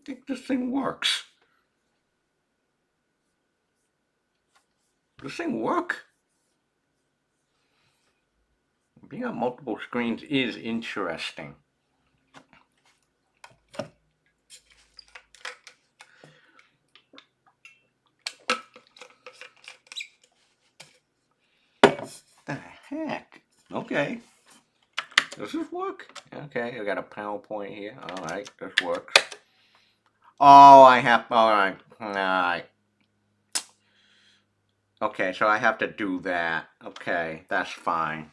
think this thing works. Does this thing work? Being on multiple screens is interesting. The heck? Okay. Does this work? Okay, I got a PowerPoint here. Alright, this works. Oh, I have. Alright. Alright. Okay, so I have to do that. Okay, that's fine.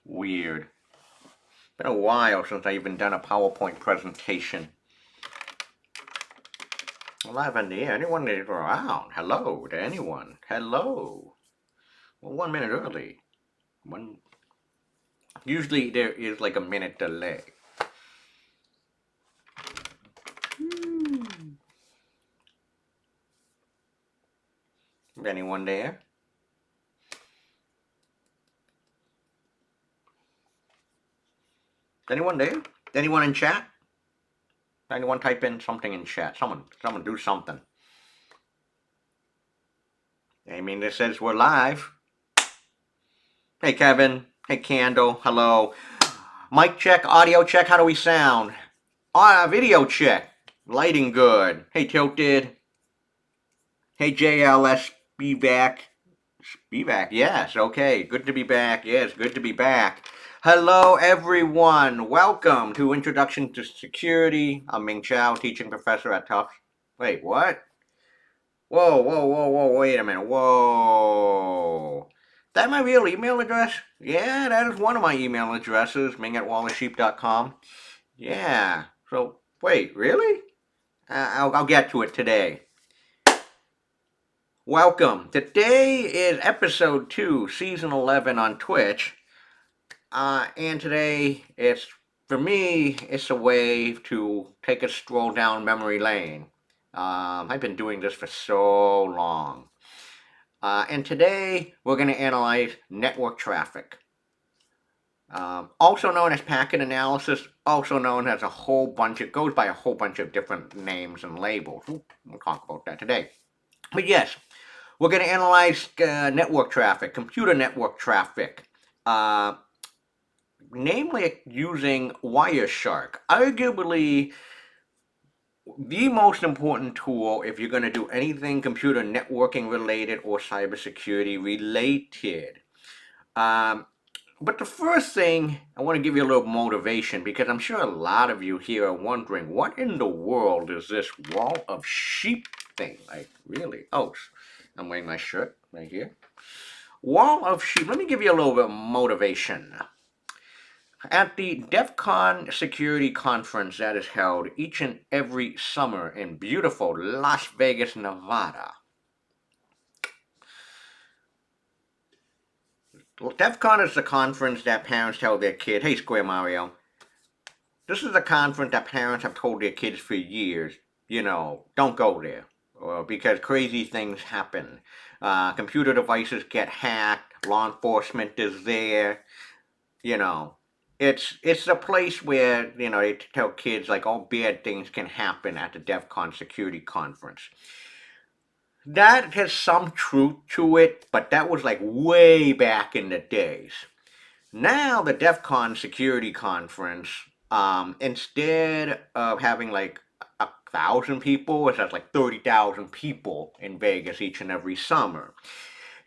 Weird. Been a while since I've even done a PowerPoint presentation. Live in the air. Anyone is around? Hello to anyone. Hello. Well, 1 minute early. One. Usually there is like a minute delay. Anyone there? Anyone there? Anyone in chat? Anyone type in something in chat? Someone do something. I mean, this says we're live. Hey, Kevin. Hey, Candle. Hello. Mic check, audio check. How do we sound? Video check. Lighting good. Hey, Tilted. Hey, JLS. Be back. Be back. Yes. Okay. Good to be back. Yes. Good to be back. Hello, everyone. Welcome to Introduction to Security. I'm Ming Chow, teaching professor at Tufts. Wait, what? Whoa. Wait a minute. Whoa. That my real email address? Yeah, that is one of my email addresses, ming@wallachsheep.com. Yeah. So, wait, really? I'll get to it today. Welcome. Today is episode 2, season 11 on Twitch. And today, for me, it's a way to take a stroll down memory lane. I've been doing this for so long. And today, we're going to analyze network traffic. Also known as packet analysis, also known as it goes by a whole bunch of different names and labels. We'll talk about that today. But yes, we're going to analyze network traffic, computer network traffic. Namely using Wireshark, arguably the most important tool if you're going to do anything computer networking related or cybersecurity related. But the first thing, I want to give you a little motivation because I'm sure a lot of you here are wondering, what in the world is this wall of sheep thing? Like, really? Oh, I'm wearing my shirt right here. Wall of sheep. Let me give you a little bit of motivation. At the DEF CON security conference that is held each and every summer in beautiful Las Vegas, Nevada. DEF CON is the conference that parents tell their kids, hey, Square Mario, this is a conference that parents have told their kids for years, don't go there. Because crazy things happen. Computer devices get hacked, law enforcement is there, It's a place where, they tell kids like all bad things can happen at the DEF CON security conference. That has some truth to it, but that was like way back in the days. Now the DEF CON security conference, instead of having like 1,000 people, it has like 30,000 people in Vegas each and every summer.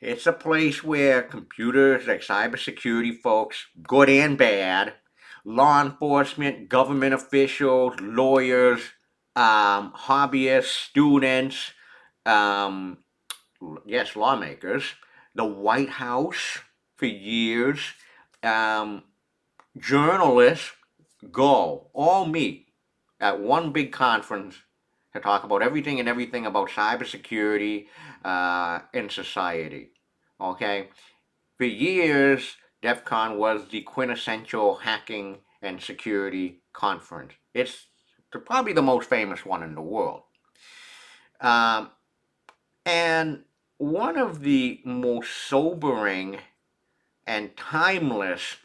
It's a place where computers, like cybersecurity folks, good and bad, law enforcement, government officials, lawyers, hobbyists, students, um, yes, lawmakers, the White House for years, um, journalists all meet at one big conference to talk about everything about cybersecurity in society. Okay? For years, DEF CON was the quintessential hacking and security conference. It's probably the most famous one in the world. And one of the most sobering and timeless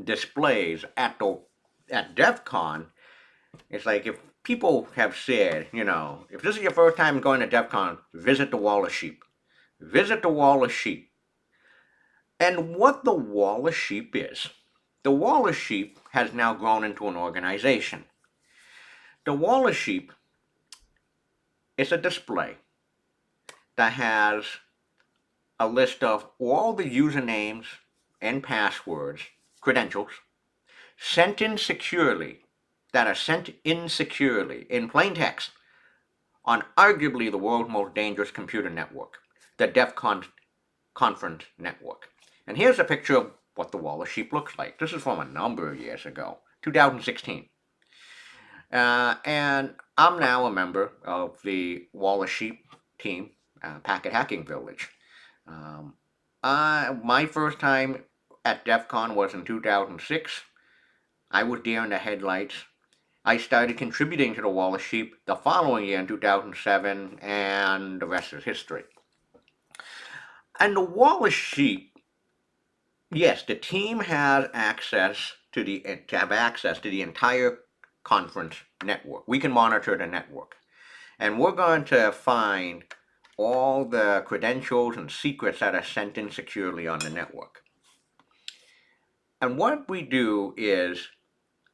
displays at DEF CON is like if people have said, if this is your first time going to DEF CON, visit the Wall of Sheep. Visit the Wall of Sheep. And what the Wall of Sheep is, the Wall of Sheep has now grown into an organization. The Wall of Sheep is a display that has a list of all the usernames and passwords, credentials, sent in securely, that are sent in securely, in plain text, on arguably the world's most dangerous computer network, the DEF CON conference network. And here's a picture of what the Wall of Sheep looks like. This is from a number of years ago, 2016. And I'm now a member of the Wall of Sheep team, Packet Hacking Village. My first time at DEF CON was in 2006. I was deer in the headlights. I started contributing to the Wall of Sheep the following year in 2007, and the rest is history. And the Wall of Sheep, yes, the team has access to the entire conference network. We can monitor the network, and we're going to find all the credentials and secrets that are sent in securely on the network. And what we do is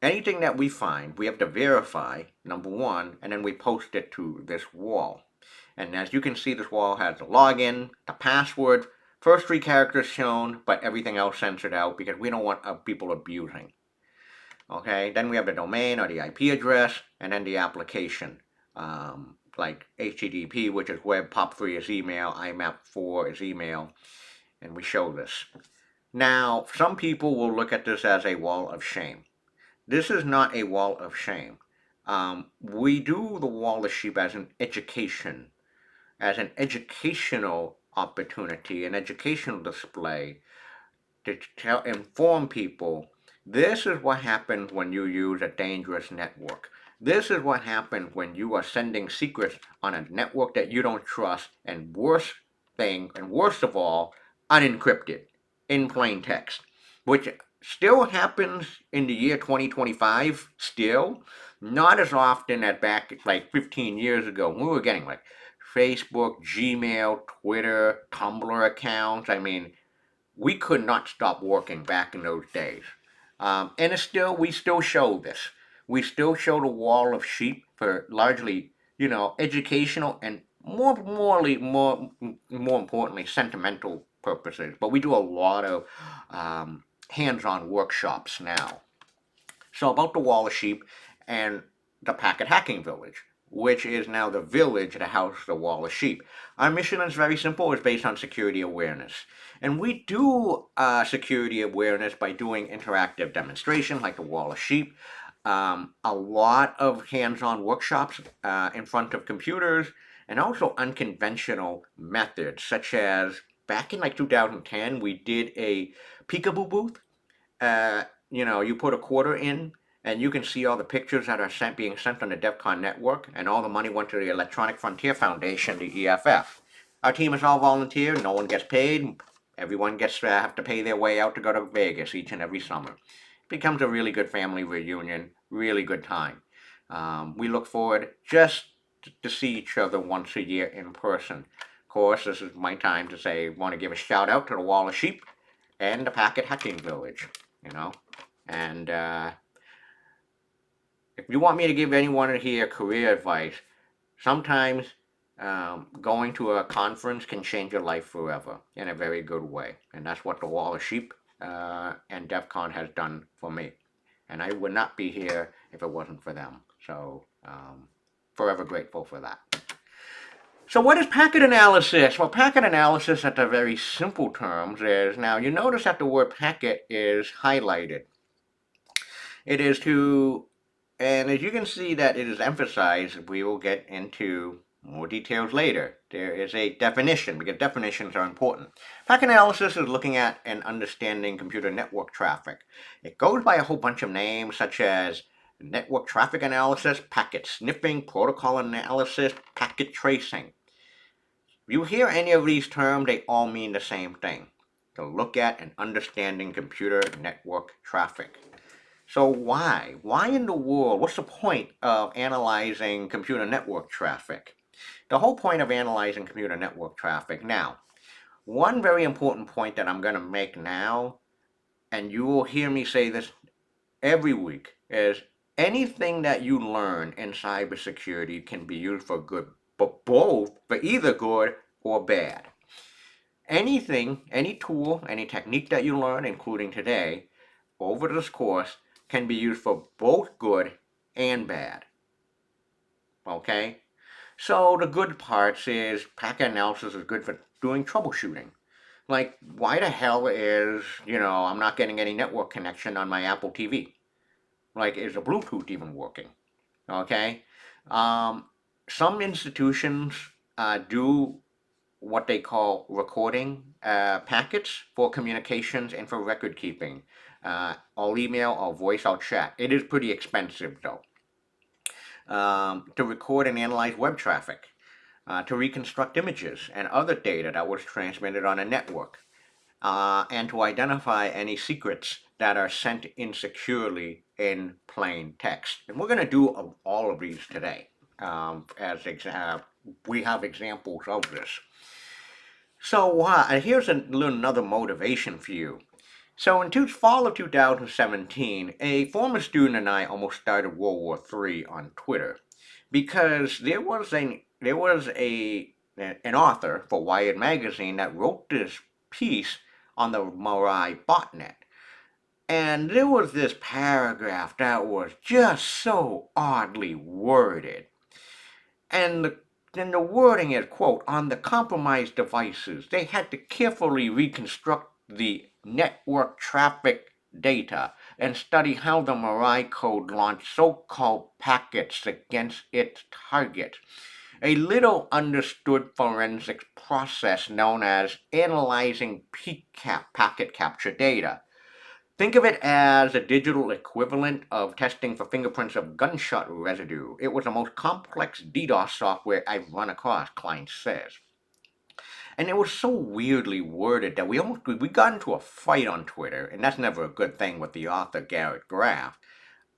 anything that we find, we have to verify, number one, and then we post it to this wall. And as you can see, this wall has the login, the password, first 3 characters shown, but everything else censored out because we don't want people abusing. Okay, then we have the domain or the IP address, and then the application, like HTTP, which is web, POP3 is email, IMAP4 is email, and we show this. Now, some people will look at this as a wall of shame. This is not a wall of shame. We do the Wall of Sheep as an education, as an educational opportunity, an educational display to inform people this is what happens when you use a dangerous network. This is what happens when you are sending secrets on a network that you don't trust, and worst of all, unencrypted in plain text, which still happens in the year 2025, still. Not as often as back like 15 years ago when we were getting like Facebook, Gmail, Twitter, Tumblr accounts. I mean, we could not stop working back in those days. And we still show this. We still show the Wall of Sheep for largely, educational and more importantly, sentimental purposes. But we do a lot of hands-on workshops now. So about the Wall of Sheep and the Packet Hacking Village, which is now the village that houses the Wall of Sheep. Our mission is very simple. It's based on security awareness. And we do security awareness by doing interactive demonstrations like the Wall of Sheep, a lot of hands-on workshops in front of computers, and also unconventional methods, such as back in like 2010, we did a peekaboo booth. You put a quarter in, and you can see all the pictures that are being sent on the DEF CON network, and all the money went to the Electronic Frontier Foundation, the EFF. Our team is all volunteer, no one gets paid, everyone gets have to pay their way out to go to Vegas each and every summer. It becomes a really good family reunion, really good time. We look forward just to see each other once a year in person. Of course, this is my time to say, want to give a shout out to the Wall of Sheep and the Packet Hacking Village, and if you want me to give anyone here career advice, sometimes going to a conference can change your life forever in a very good way. And that's what the Wall of Sheep and DEF CON has done for me. And I would not be here if it wasn't for them. So, forever grateful for that. So what is packet analysis? Well, packet analysis at the very simple terms is, now you notice that the word packet is highlighted. It is to, and as you can see that it is emphasized, we will get into more details later. There is a definition, because definitions are important. Packet analysis is looking at and understanding computer network traffic. It goes by a whole bunch of names, such as network traffic analysis, packet sniffing, protocol analysis, packet tracing. If you hear any of these terms, they all mean the same thing: to look at and understanding computer network traffic. So why? Why in the world? What's the point of analyzing computer network traffic? The whole point of analyzing computer network traffic now, one very important point that I'm going to make now, and you will hear me say this every week, is anything that you learn in cybersecurity can be used for good, but both for either good or bad. Anything, any tool, any technique that you learn, including today, over this course, can be used for both good and bad. Okay? So the good parts is packet analysis is good for doing troubleshooting. Like, why the hell is, I'm not getting any network connection on my Apple TV? Like, is the Bluetooth even working? Okay? Um, some institutions do what they call recording packets for communications and for record keeping. All email or voice or chat. It is pretty expensive though. To record and analyze web traffic, to reconstruct images and other data that was transmitted on a network, and to identify any secrets that are sent insecurely in plain text. And we're going to do all of these today. We have examples of this. So here's another motivation for you. So in fall of 2017, a former student and I almost started World War III on Twitter because there was an author for Wired magazine that wrote this piece on the Mirai botnet. And there was this paragraph that was just so oddly worded. And then the wording is, quote, on the compromised devices, they had to carefully reconstruct the network traffic data and study how the Mirai code launched so-called packets against its target. A little understood forensics process known as analyzing packet capture data. Think of it as a digital equivalent of testing for fingerprints of gunshot residue. It was the most complex DDoS software I've run across, Klein says. And it was so weirdly worded that we got into a fight on Twitter, and that's never a good thing with the author Garrett Graff.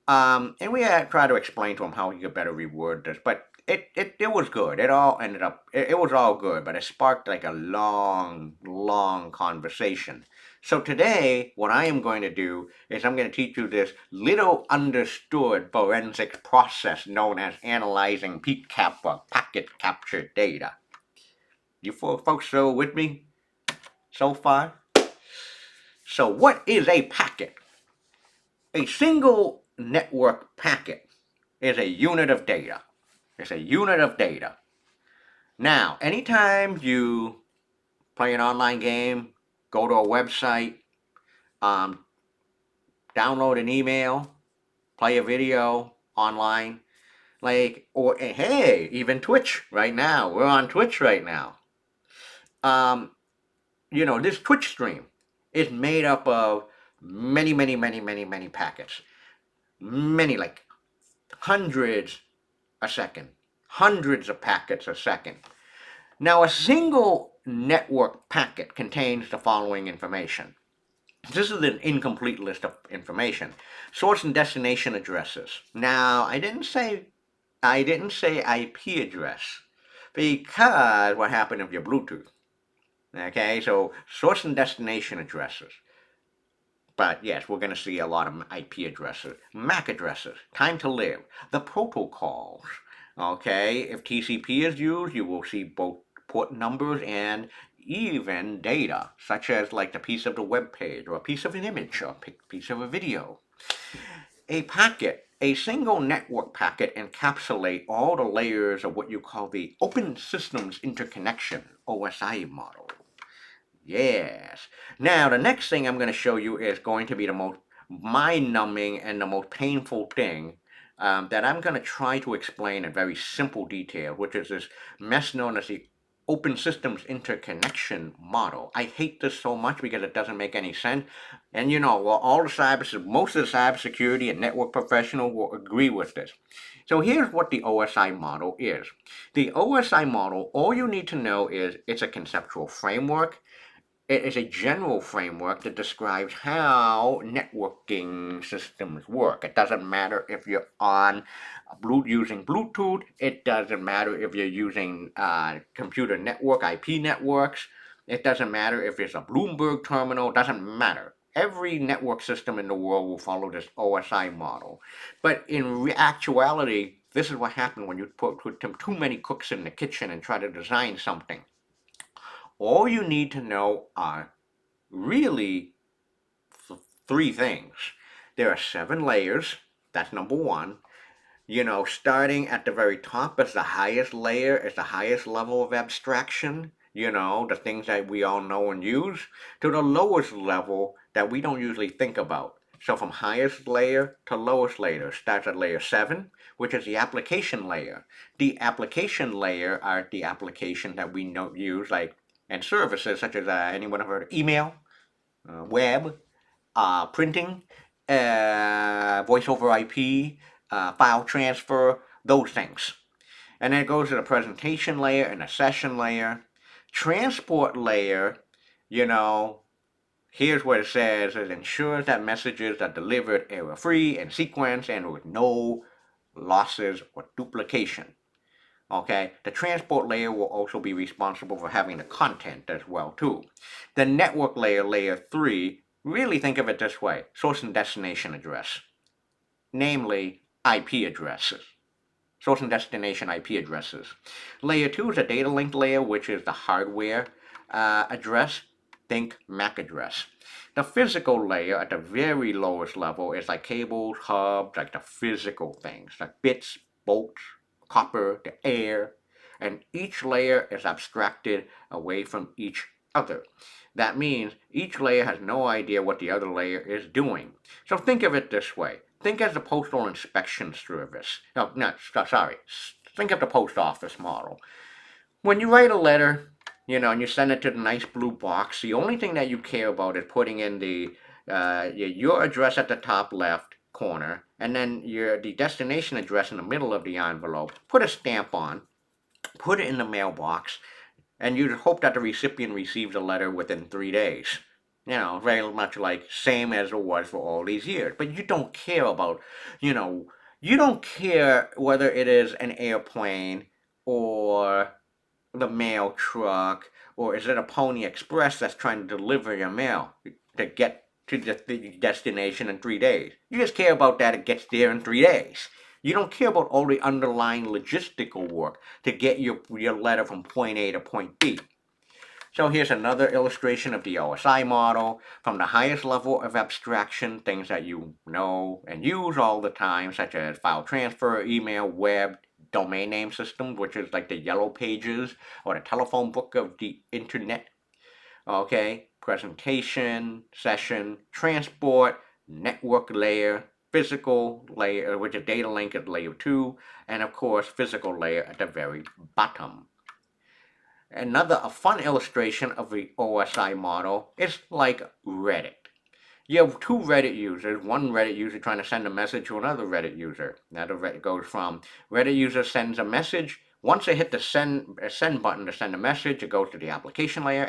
And we had tried to explain to him how he could better reword this, but it was good. It all ended up, it was all good, but it sparked like a long conversation. So today, what I am going to do is I'm going to teach you this little understood forensics process known as analyzing packet capture data. You folks still with me so far? So what is a packet? A single network packet is a unit of data. It's a unit of data. Now, anytime you play an online game, go to a website, um, download an email, play a video online, or hey, even Twitch right now. We're on Twitch right now. Um, this Twitch stream is made up of many packets. Many, like hundreds a second. Hundreds of packets a second. Now, a single network packet contains the following information. This is an incomplete list of information. Source and destination addresses. Now, I didn't say IP address because what happened if your Bluetooth? Okay, so source and destination addresses. But yes, we're going to see a lot of IP addresses, MAC addresses, time to live, the protocols. Okay, if TCP is used, you will see both port numbers and even data, such as like the piece of the web page or a piece of an image or a piece of a video. A packet, a single network packet encapsulates all the layers of what you call the Open Systems Interconnection, OSI model. Yes. Now, the next thing I'm going to show you is going to be the most mind-numbing and the most painful thing that I'm going to try to explain in very simple detail, which is this mess known as the Open Systems Interconnection model. I hate this so much because it doesn't make any sense. And most of the cybersecurity and network professionals will agree with this. So here's what the OSI model is. The OSI model, all you need to know is it's a conceptual framework. It is a general framework that describes how networking systems work. It doesn't matter if you're on using Bluetooth. It doesn't matter if you're using computer network, IP networks. It doesn't matter if it's a Bloomberg terminal. It doesn't matter. Every network system in the world will follow this OSI model. But in actuality, this is what happens when you put too many cooks in the kitchen and try to design something. All you need to know are really three things. There are 7 layers. That's number one. Starting at the very top is the highest layer, is the highest level of abstraction. The things that we all know and use, to the lowest level that we don't usually think about. So from highest layer to lowest layer starts at layer 7, which is the application layer. The application layer are the application that we know use, like and services such as anyone ever heard of email, web, printing, voice over IP, file transfer, those things. And then it goes to the presentation layer and the session layer. Transport layer, you know, here's what it says: it ensures that messages are delivered error free and sequence and with no losses or duplication. Okay, the transport layer will also be responsible for having the content as well too. The network layer, layer 3, really think of it this way: source and destination address, namely IP addresses. Source and destination IP addresses. Layer 2 is a data link layer, which is the hardware address. Think MAC address. The physical layer at the very lowest level is like cables, hubs, like the physical things, like bits, bolts, copper, the air, and each layer is abstracted away from each other. That means each layer has no idea what the other layer is doing. So think of it this way. Think as the Postal Inspection Service. No, sorry. Think of the post office model. When you write a letter, and you send it to the nice blue box, the only thing that you care about is putting in your address at the top left corner, and then the destination address in the middle of the envelope. Put a stamp on, put it in the mailbox, and you hope that the recipient receives a letter within 3 days. Very much like same as it was for all these years. But you don't care about, you don't care whether it is an airplane or the mail truck, or is it a Pony Express that's trying to deliver your mail to get to the destination in 3 days. You just care about that it gets there in 3 days. You don't care about all the underlying logistical work to get your letter from point A to point B. So here's another illustration of the OSI model. From the highest level of abstraction, things that you know and use all the time, such as file transfer, email, web, domain name systems, which is like the yellow pages or the telephone book of the internet. Okay, presentation, session, transport, network layer, physical layer, which is data link at layer 2, and of course physical layer at the very bottom. A fun illustration of the OSI model is like Reddit. You have two Reddit users, one Reddit user trying to send a message to another Reddit user. Now the Reddit goes from Reddit user sends a message. Once they hit the send button to send a message, it goes to the application layer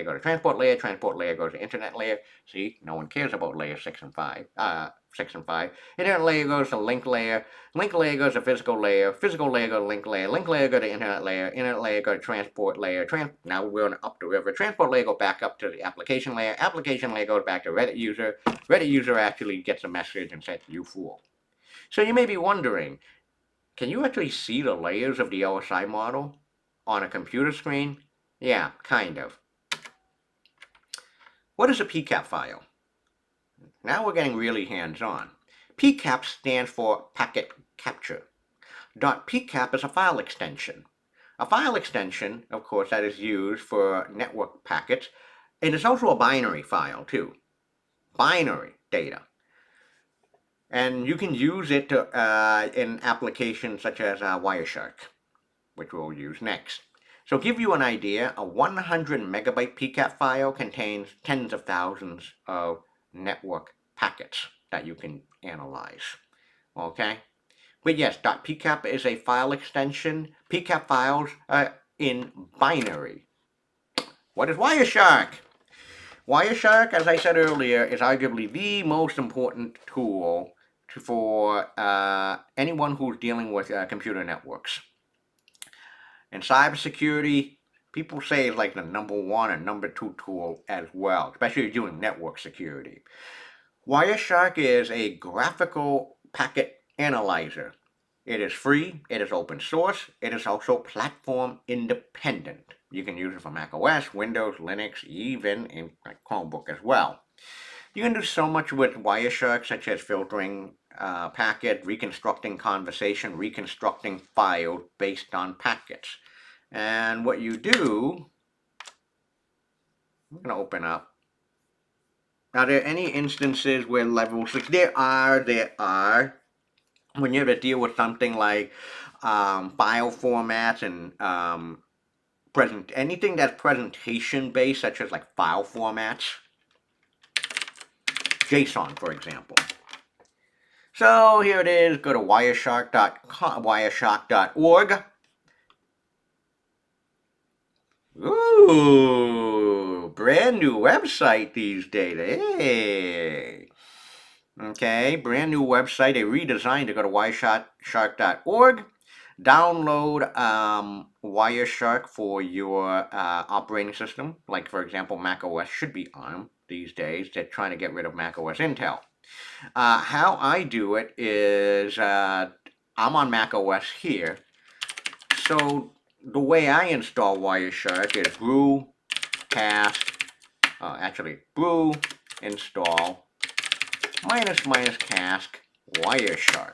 goes to transport layer goes to internet layer. See, no one cares about layer 6 and 5. 6 and 5. Internet layer goes to link layer goes to physical layer goes to link layer goes to internet layer goes to transport layer. Now we're up the river. Transport layer go back up to the application layer goes back to Reddit user actually gets a message and says, "You fool." So you may be wondering, can you actually see the layers of the OSI model on a computer screen? Yeah, kind of. What is a PCAP file? Now we're getting really hands-on. PCAP stands for Packet Capture. .pcap is a file extension. A file extension, of course, that is used for network packets, and it's also a binary file too. Binary data. And you can use it in applications such as Wireshark, which we'll use next. So to give you an idea, a 100 megabyte PCAP file contains tens of thousands of network packets that you can analyze. Okay? But yes, .pcap is a file extension. PCAP files are in binary. What is Wireshark? Wireshark, as I said earlier, is arguably the most important tool for anyone who's dealing with computer networks. And cybersecurity, people say is like the number one and number two tool as well, especially if you're doing network security. Wireshark is a graphical packet analyzer. It is free, it is open source, it is also platform independent. You can use it for Mac OS, Windows, Linux, even in Chromebook as well. You can do so much with Wireshark, such as filtering packet, reconstructing conversation, reconstructing file based on packets. And what you do, I'm going to open up. Are there any instances where level 6, there are, when you have to deal with something like file formats and anything that's presentation based, such as like file formats, JSON, for example. So here it is. Go to wireshark.com, wireshark.org. Ooh, brand new website these days. Hey. Okay, brand new website. They redesigned to go to wireshark.org. Download Wireshark for your operating system. Like, for example, Mac OS should be ARM these days. They're trying to get rid of Mac OS Intel. How I do it is I'm on Mac OS here. So the way I install Wireshark is brew, cast, brew, install, minus cask, Wireshark.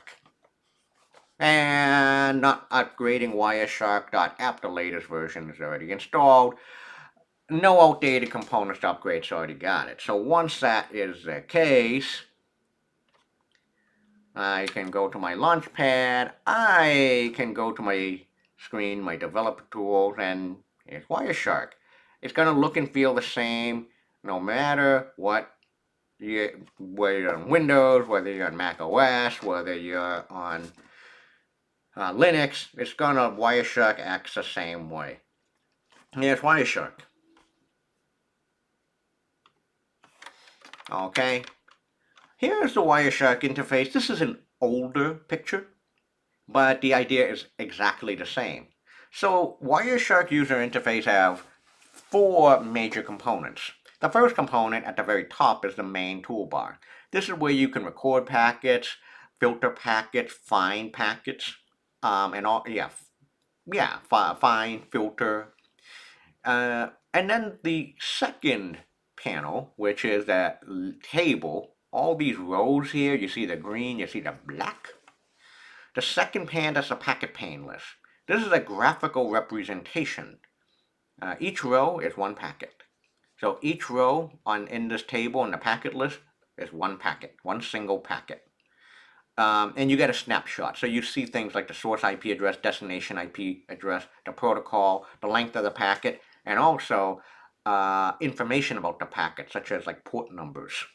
And not upgrading Wireshark.app, the latest version is already installed. No outdated components to upgrade, so already got it. So once that is the case, I can go to my Launchpad, I can go to my screen, my developer tools, and here's Wireshark. It's going to look and feel the same no matter what, whether you're on Windows, whether you're on Mac OS, whether you're on Linux. It's going to, Wireshark acts the same way. Here's Wireshark. Okay. Here's the Wireshark interface. This is an older picture, but the idea is exactly the same. So Wireshark user interface have four major components. The first component at the very top is the main toolbar. This is where you can record packets, filter packets, find packets, and all. Find, filter, and then the second panel, which is that table. All these rows here, you see the green, you see the black. The second pane, that's a packet pane list. This is a graphical representation. Each row is one packet. So each row in this table in the packet list is one packet, one single packet. And you get a snapshot. So you see things like the source IP address, destination IP address, the protocol, the length of the packet, and also information about the packet, such as like port numbers.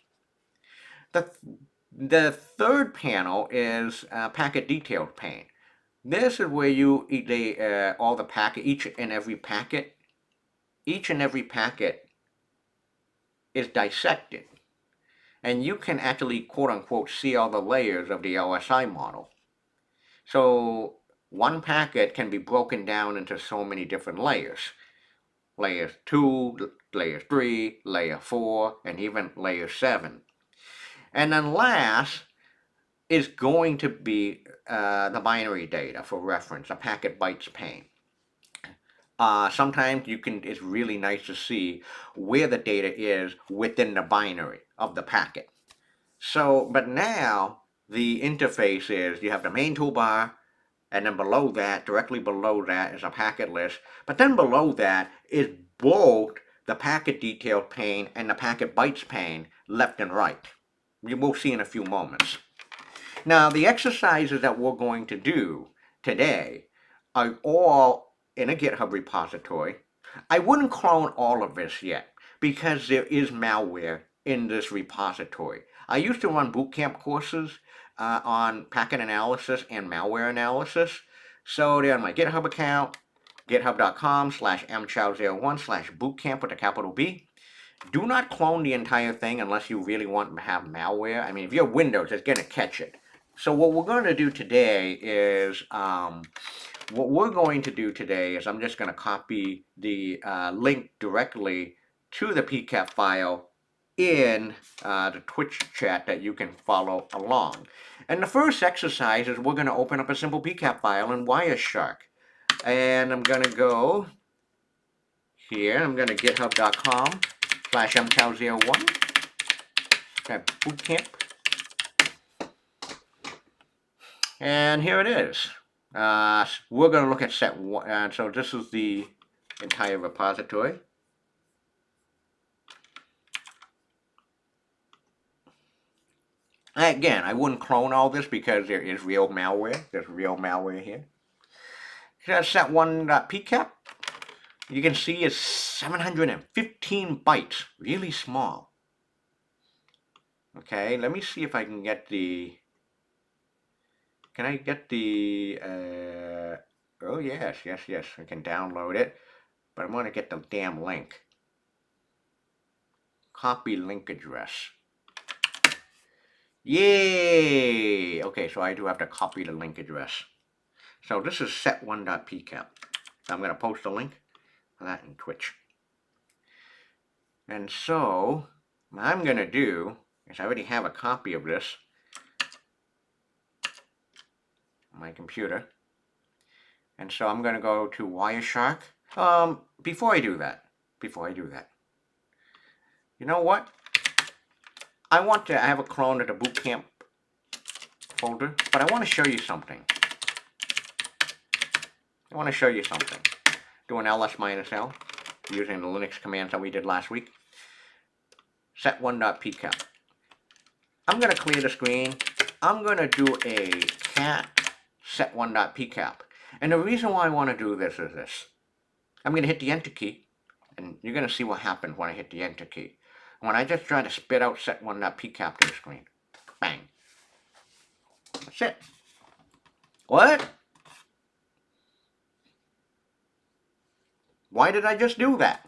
The third panel is packet details pane. This is where you all the packet, each and every packet is dissected, and you can actually quote unquote see all the layers of the LSI model. So one packet can be broken down into so many different layers. Layer 2, layer 3, layer 4, and even layer 7. And then last is going to be the binary data for reference, a packet bytes pane. Sometimes it's really nice to see where the data is within the binary of the packet. So, but now the interface is you have the main toolbar, and then below that, directly below that, is a packet list. But then below that is both the packet detail pane and the packet bytes pane, left and right. You will see in a few moments. Now, the exercises that we're going to do today are all in a GitHub repository. I wouldn't clone all of this yet because there is malware in this repository. I used to run bootcamp courses on packet analysis and malware analysis. So they're on my GitHub account, github.com/mchow01/bootcamp with a capital B. Do not clone the entire thing unless you really want to have malware. I mean, if you have Windows, it's going to catch it. So what we're going to do today is, I'm just going to copy the link directly to the PCAP file in the Twitch chat that you can follow along. And the first exercise is we're going to open up a simple PCAP file in Wireshark. And I'm going to go here. I'm going to github.com/mcow01. Okay, bootcamp. And here it is. We're going to look at set one. So this is the entire repository. Again, I wouldn't clone all this because there is real malware. There's real malware here. Set one.pcap. You can see it's 715 bytes, really small. Okay, let me see if I can get the. Can I get the? Oh yes, I can download it, but I want to get the damn link. Copy link address. Yay! Okay, so I do have to copy the link address. So this is set1.pcap. So I'm going to post a link for that in Twitch. And so what I'm going to do is I already have a copy of this on my computer. And so I'm going to go to Wireshark. Before I do that, you know what? I have a clone of the bootcamp folder, but I want to show you something. Do an ls-l using the Linux commands that we did last week. Set1.pcap. I'm going to clear the screen. I'm going to do a cat set1.pcap. And the reason why I want to do this is this. I'm going to hit the enter key, and you're going to see what happens when I hit the enter key. When I just try to spit out set1.pcap to the screen. Bang. That's it. What? Why did I just do that?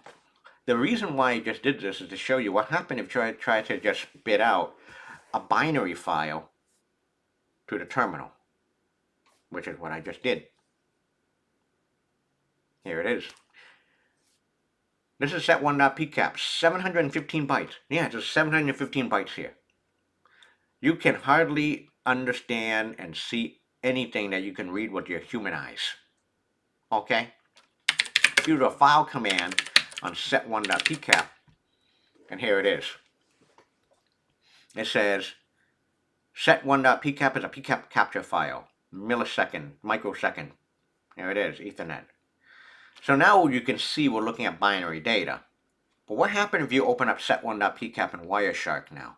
The reason why I just did this is to show you what happened if you try to just spit out a binary file to the terminal, which is what I just did. Here it is. This is set1.pcap, 715 bytes. Yeah, there's 715 bytes here. You can hardly understand and see anything that you can read with your human eyes. Okay? Use a file command on set1.pcap, and here it is. It says set1.pcap is a pcap capture file, millisecond, microsecond. Here it is, Ethernet. So now you can see we're looking at binary data. But what happens if you open up set1.pcap in Wireshark now?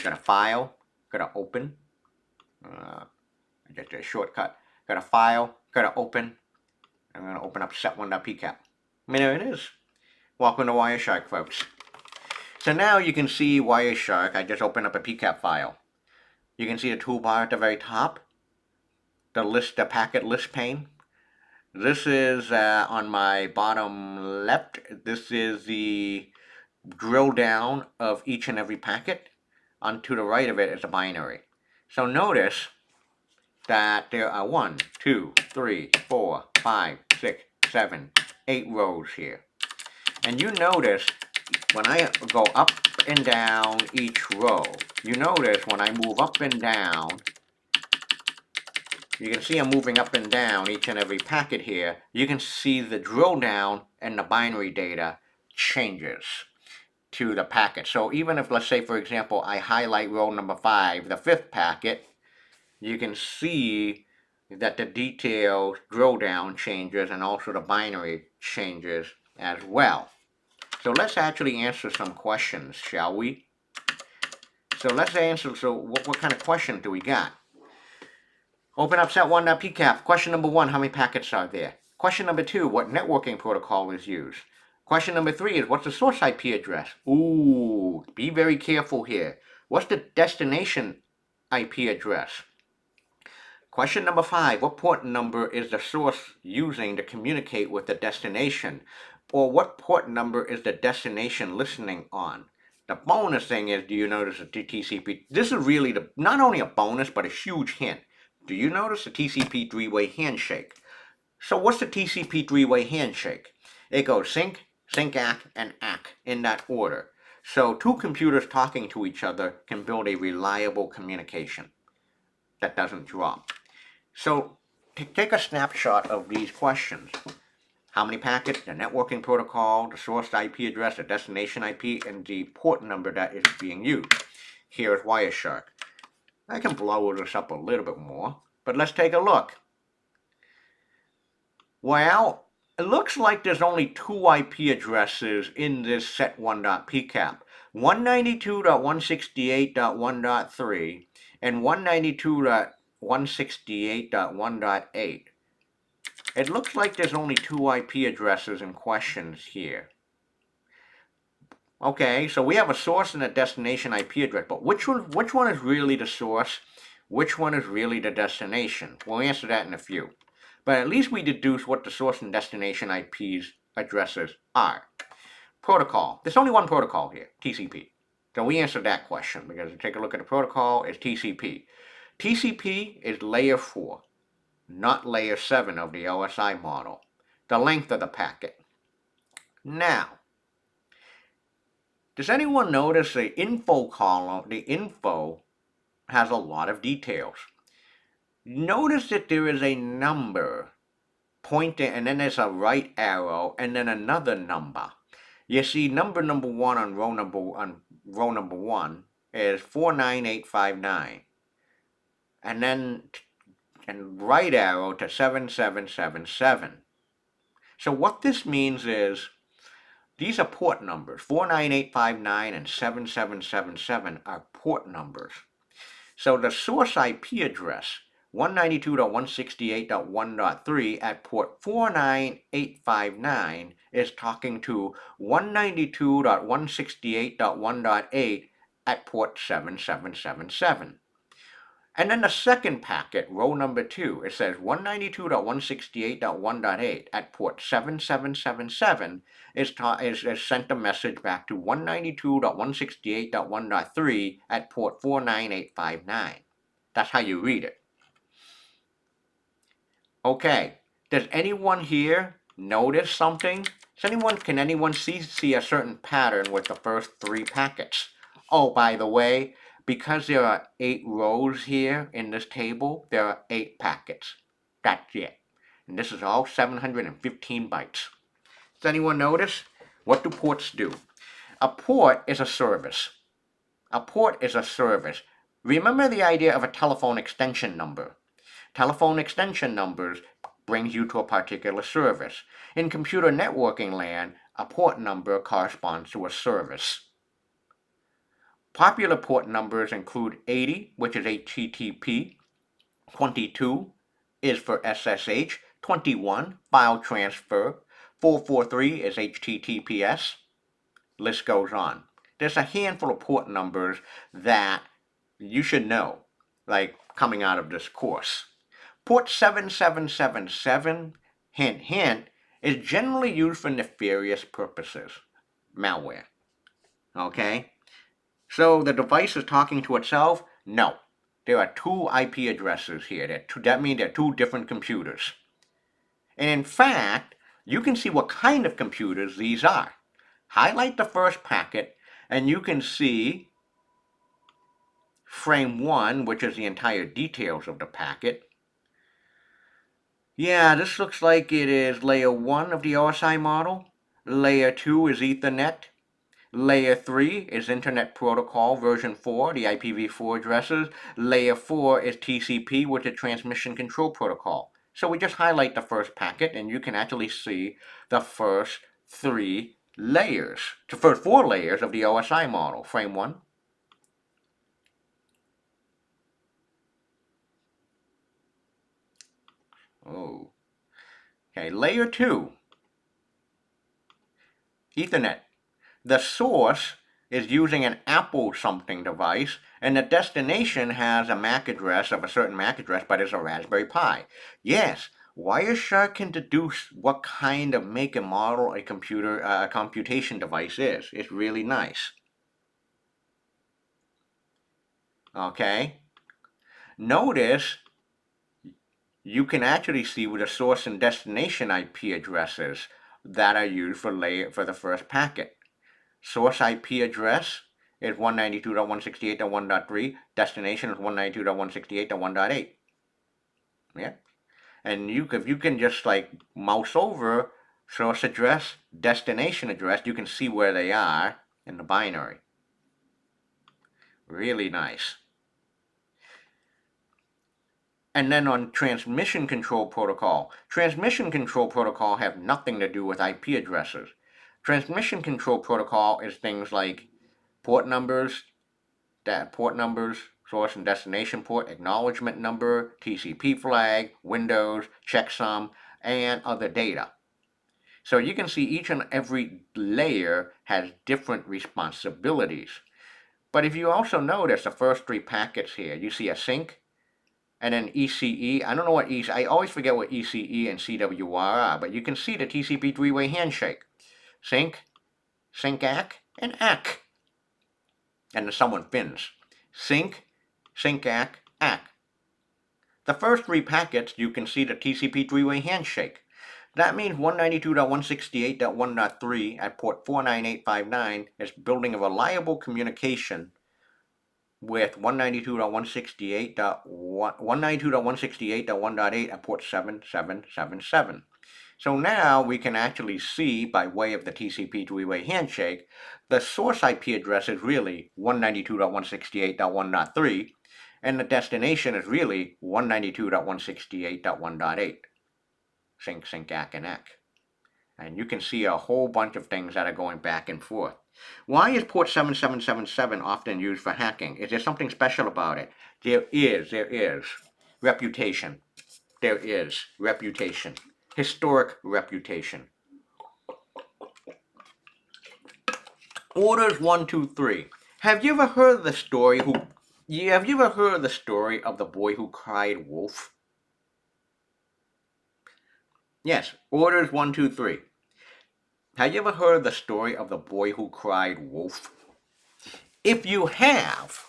Got a file, got to open. Just a shortcut. Got a file, got to open. I'm going to open up set1.pcap. There it is. Welcome to Wireshark, folks. So now you can see Wireshark. I just opened up a pcap file. You can see the toolbar at the very top. The packet list pane. This is on my bottom left. This is the drill down of each and every packet. On to the right of it is a binary. So notice that there are 1, 2, 3, 4, 5, 6, 7, 8 rows here. And you notice when I go up and down each row, you notice when I move up and down, you can see I'm moving up and down each and every packet here. You can see the drill down and the binary data changes to the packet. So even if, let's say, for example, I highlight row number 5, the 5th packet, you can see that the details drill down changes and also the binary changes as well. So let's actually answer some questions, shall we? So let's answer, what kind of questions do we got? Open up set1.pcap. Question number 1, how many packets are there? Question number 2, what networking protocol is used? Question number 3 is, what's the source IP address? Ooh, be very careful here. What's the destination IP address? Question number 5, what port number is the source using to communicate with the destination? Or what port number is the destination listening on? The bonus thing is, do you notice the TCP? This is really not only a bonus, but a huge hint. Do you notice the TCP three-way handshake? So what's the TCP three-way handshake? It goes sync, ACK, and ACK in that order. So two computers talking to each other can build a reliable communication that doesn't drop. So take a snapshot of these questions. How many packets, the networking protocol, the source IP address, the destination IP, and the port number that is being used. Here is Wireshark. I can blow this up a little bit more, but let's take a look. Well, it looks like there's only two IP addresses in this set1.pcap. 192.168.1.3 and 192.168.1.8. It looks like there's only two IP addresses in questions here. Okay, so we have a source and a destination IP address, but which one is really the source? Which one is really the destination? We'll answer that in a few. But at least we deduce what the source and destination IP's addresses are. Protocol. There's only one protocol here, TCP. So we answered that question because if you take a look at the protocol, it's TCP. TCP is layer 4, not layer 7 of the OSI model. The length of the packet. Now, does anyone notice the info column? The info has a lot of details. Notice that there is a number pointing, and then there's a right arrow, and then another number. You see, number 1 on row number 1 is 49859, and then right arrow to 7777. So what this means is these are port numbers. 49859 and 7777 are port numbers. So the source IP address 192.168.1.3 at port 49859 is talking to 192.168.1.8 at port 7777. And then the second packet, row number 2, it says 192.168.1.8 at port 7777 is sent a message back to 192.168.1.3 at port 49859. That's how you read it. Okay, does anyone here notice something? Can anyone see a certain pattern with the first 3 packets? Oh, by the way, because there are 8 rows here in this table, there are 8 packets. That's it. And this is all 715 bytes. Does anyone notice? What do ports do? A port is a service. A port is a service. Remember the idea of a telephone extension number. Telephone extension numbers brings you to a particular service. In computer networking land, a port number corresponds to a service. Popular port numbers include 80, which is HTTP, 22 is for SSH, 21, file transfer, 443 is HTTPS, list goes on. There's a handful of port numbers that you should know, like coming out of this course. Port 7777, hint hint, is generally used for nefarious purposes, malware. Okay? So the device is talking to itself? No. There are 2 IP addresses here. That means they're 2 different computers. And in fact, you can see what kind of computers these are. Highlight the first packet, and you can see frame 1, which is the entire details of the packet. Yeah, this looks like it is layer 1 of the OSI model. Layer 2 is Ethernet. Layer 3 is Internet Protocol version 4, the IPv4 addresses. Layer 4 is TCP with the Transmission Control Protocol. So we just highlight the first packet and you can actually see the first 3 layers, the first 4 layers of the OSI model. Frame 1. Oh. Okay, layer 2. Ethernet. The source is using an Apple something device, and the destination has a MAC address of a certain MAC address, but it's a Raspberry Pi. Yes, Wireshark can deduce what kind of make and model a computation device is. It's really nice. Okay? Notice you can actually see what the source and destination IP addresses that are used for the first packet. Source IP address is 192.168.1.3. Destination is 192.168.1.8. Yeah. And if you can just like mouse over source address, destination address, you can see where they are in the binary. Really nice. And then on transmission control protocol have nothing to do with IP addresses. Transmission control protocol is things like port numbers, source and destination port, acknowledgement number, TCP flag, windows, checksum, and other data. So you can see each and every layer has different responsibilities. But if you also notice the first three packets here, you see a sync and then ECE. I don't know what I always forget what ECE and CWR are, but you can see the TCP three-way handshake. Sync, sync-ACK, and ACK. And then someone fins. Sync, sync-ACK, ACK. The first three packets, you can see the TCP three-way handshake. That means 192.168.1.3 at port 49859 is building a reliable communication with 192.168.1.8 at port 7777. So now we can actually see, by way of the TCP three-way handshake, the source IP address is really 192.168.1.3, and the destination is really 192.168.1.8. Sync, sync, ACK, and ACK. And you can see a whole bunch of things that are going back and forth. Why is port 7777 often used for hacking? Is there something special about it? There is. Reputation. There is reputation. Historic reputation. Orders 1, 2, 3. Have you ever heard the story of the boy who cried wolf? Yes, orders 1, 2, 3. Have you ever heard the story of the boy who cried wolf? If you have,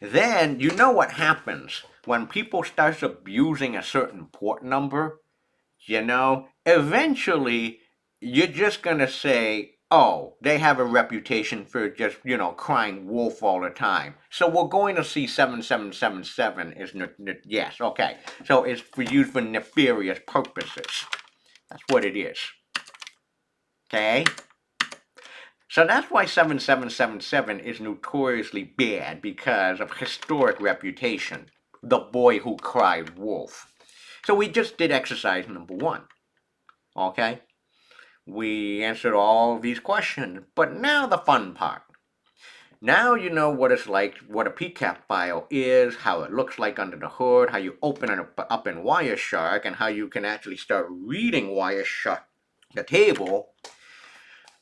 then you know what happens when people start abusing a certain port number. Eventually you're just gonna say, oh, they have a reputation for just, crying wolf all the time. So we're going to see 7777 is, yes, okay. So it's used for nefarious purposes. That's what it is. Okay? So that's why 7777 is notoriously bad, because of historic reputation. The boy who cried wolf. So we just did exercise number 1. Okay? We answered all these questions, but now the fun part. Now you know what it's like, what a PCAP file is, how it looks like under the hood, how you open it up in Wireshark, and how you can actually start reading Wireshark, the table.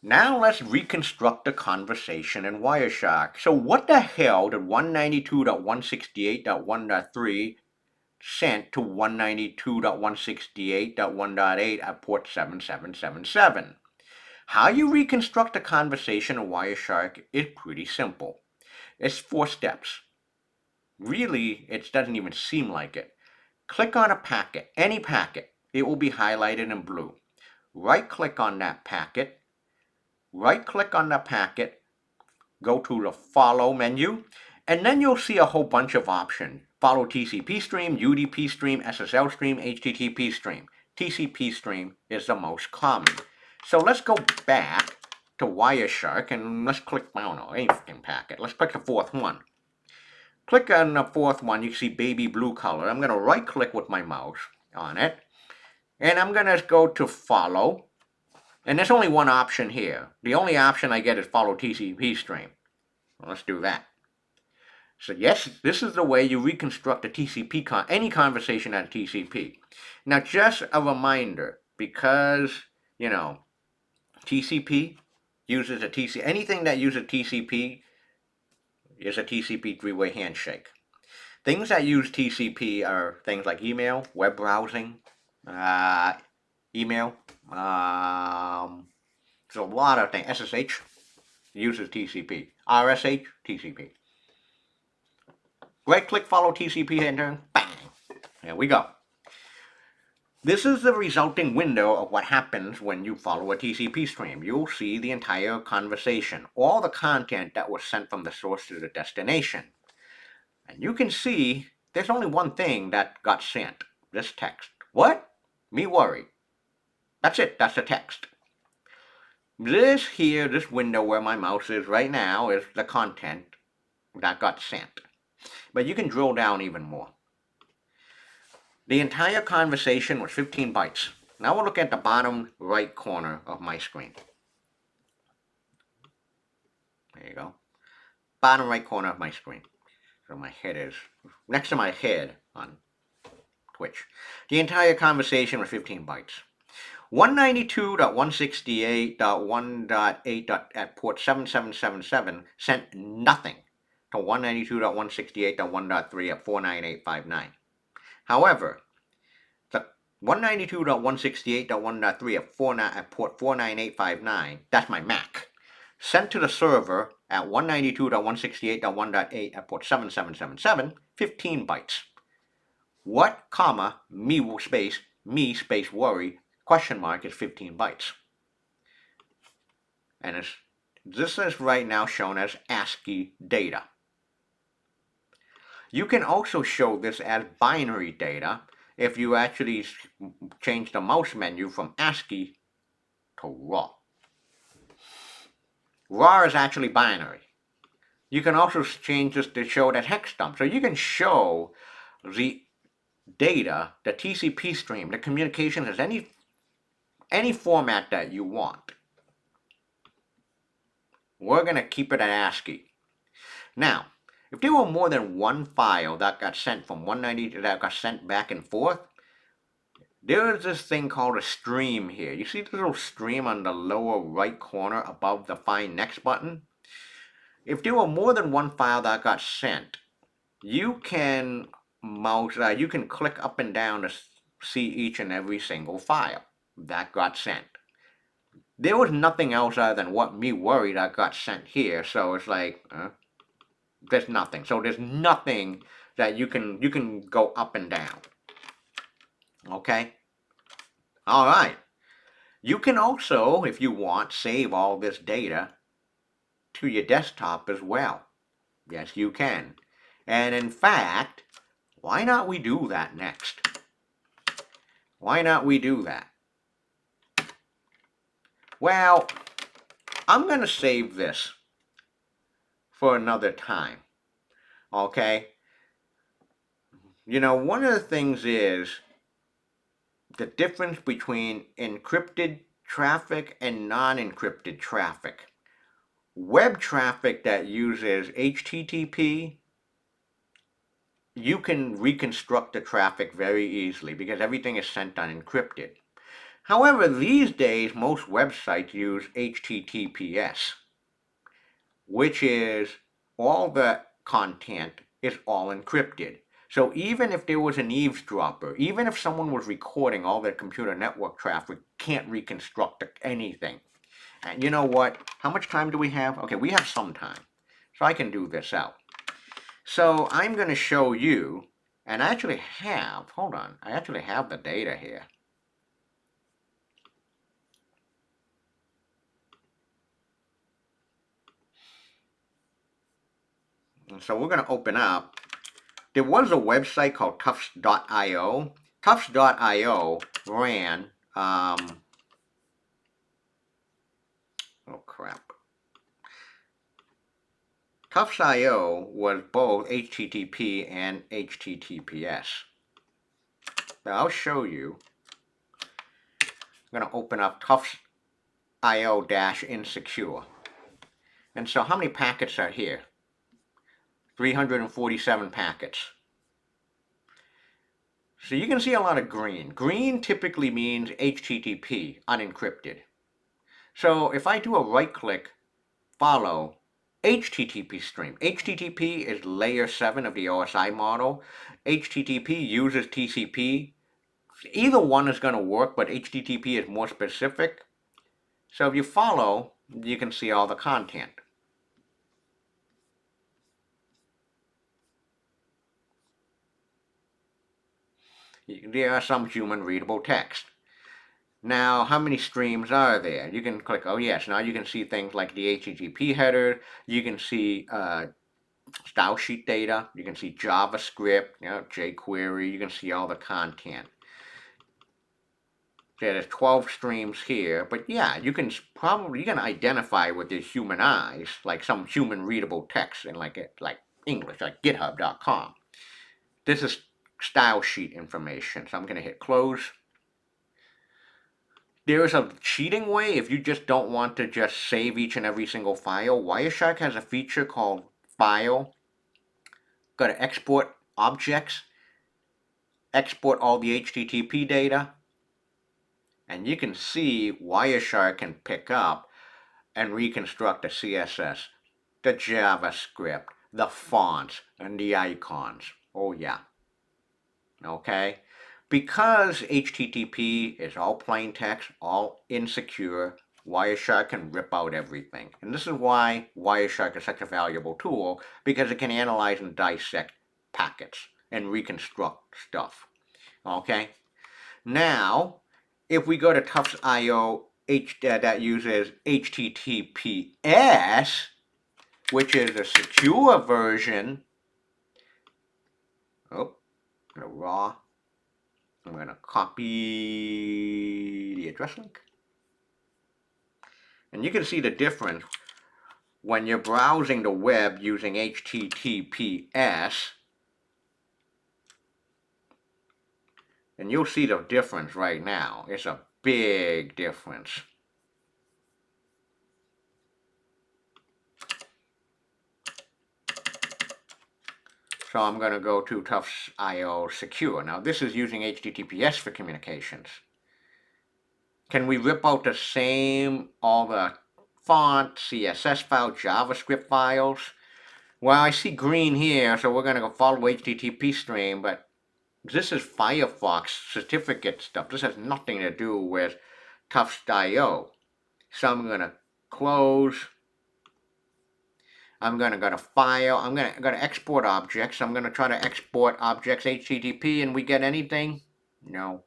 Now let's reconstruct the conversation in Wireshark. So what the hell did 192.168.1.3 sent to 192.168.1.8 at port 7777? How you reconstruct a conversation in Wireshark is pretty simple. It's 4 steps. Really, it doesn't even seem like it. Click on a packet, any packet. It will be highlighted in blue. Right-click on that packet. Right-click on the packet. Go to the Follow menu. And then you'll see a whole bunch of options. Follow TCP stream, UDP stream, SSL stream, HTTP stream. TCP stream is the most common. So let's go back to Wireshark and let's click, I don't know, any fucking packet. Let's click the 4th one. Click on the 4th one, you see baby blue color. I'm going to right click with my mouse on it. And I'm going to go to Follow. And there's only one option here. The only option I get is Follow TCP stream. Well, let's do that. So yes, this is the way you reconstruct a TCP, any conversation at a TCP. Now just a reminder, because, TCP uses anything that uses TCP is a TCP three-way handshake. Things that use TCP are things like email, web browsing, email. There's a lot of things. SSH uses TCP. RSH, TCP. Right click, follow TCP, enter, bang. There we go. This is the resulting window of what happens when you follow a TCP stream. You'll see the entire conversation, all the content that was sent from the source to the destination. And you can see there's only one thing that got sent. This text. What? Me worry. That's it. That's the text. This here, this window where my mouse is right now, is the content that got sent. But you can drill down even more. The entire conversation was 15 bytes. Now we'll look at the bottom right corner of my screen. There you go. Bottom right corner of my screen. So my head is next to my head on Twitch. The entire conversation was 15 bytes. 192.168.1.8 at port 7777 sent nothing to 192.168.1.3 at 49859. However, the 192.168.1.3 at port 49859, that's my Mac, sent to the server at 192.168.1.8 at port 7777, 15 bytes. What, comma, me space worry, question mark is 15 bytes. And this is right now shown as ASCII data. You can also show this as binary data if you actually change the mouse menu from ASCII to RAW. RAW is actually binary. You can also change this to show it as hex dump. So you can show the data, the TCP stream, the communication as any format that you want. We're going to keep it at ASCII. Now, if there were more than one file that got sent from 190 that got sent back and forth, there is this thing called a stream here. You see the little stream on the lower right corner above the Find Next button? If there were more than one file that got sent, you can you can click up and down to see each and every single file that got sent. There was nothing else other than what me worry that got sent here, so it's like there's nothing. So there's nothing that you can go up and down. Okay? All right. You can also, if you want, save all this data to your desktop as well. Yes, you can. And in fact, why not we do that next? Why not we do that? Well, I'm going to save this for another time. Okay? You know, one of the things is the difference between encrypted traffic and non-encrypted traffic. Web traffic that uses HTTP, you can reconstruct the traffic very easily because everything is sent unencrypted. However, these days, most websites use HTTPS, which is all the content is all encrypted. So even if there was an eavesdropper, even if someone was recording all their computer network traffic, can't reconstruct anything. And you know what? How much time do we have? Okay, we have some time. So I can do this out. So I'm going to show you, and I actually have, hold on, I actually have the data here. And so we're going to open up. There was a website called Tufts.io. Tufts.io ran, oh crap. Tufts.io was both HTTP and HTTPS. Now I'll show you. I'm going to open up Tufts.io-insecure. And so how many packets are here? 347 packets. So you can see a lot of green. Green typically means HTTP, unencrypted. So if I do a right click, follow HTTP stream. HTTP is layer 7 of the OSI model. HTTP uses TCP Either one is going to work, but HTTP is more specific. So if you follow, you can see all the content. There are some human readable text. Now, how many streams are there? You can click, oh yes, now you can see things like the HTTP header, you can see style sheet data, you can see JavaScript, jQuery, you can see all the content. There's 12 streams here, but yeah, you can identify with your human eyes, like some human readable text in like English, like github.com. This is style sheet information, so I'm going to hit close. There is a cheating way if you just don't want to just save each and every single file. Wireshark has a feature called File. Go to Export Objects, export all the HTTP data, and you can see Wireshark can pick up and reconstruct the CSS, the JavaScript, the fonts, and the icons. Oh yeah. Okay? Because HTTP is all plain text, all insecure, Wireshark can rip out everything. And this is why Wireshark is such a valuable tool, because it can analyze and dissect packets and reconstruct stuff. Okay? Now, if we go to Tufts.io that uses HTTPS, which is a secure version, raw. I'm going to copy the address link. And you can see the difference when you're browsing the web using HTTPS. And you'll see the difference right now. It's a big difference. So I'm going to go to Tufts.io Secure. Now this is using HTTPS for communications. Can we rip out the same, all the font, CSS files, JavaScript files? Well, I see green here, so we're going to go follow HTTP stream, but this is Firefox certificate stuff. This has nothing to do with Tufts.io. So I'm going to close. I'm going to go to File. I'm going to go to Export Objects. I'm going to try to export objects HTTP, and we get anything? No.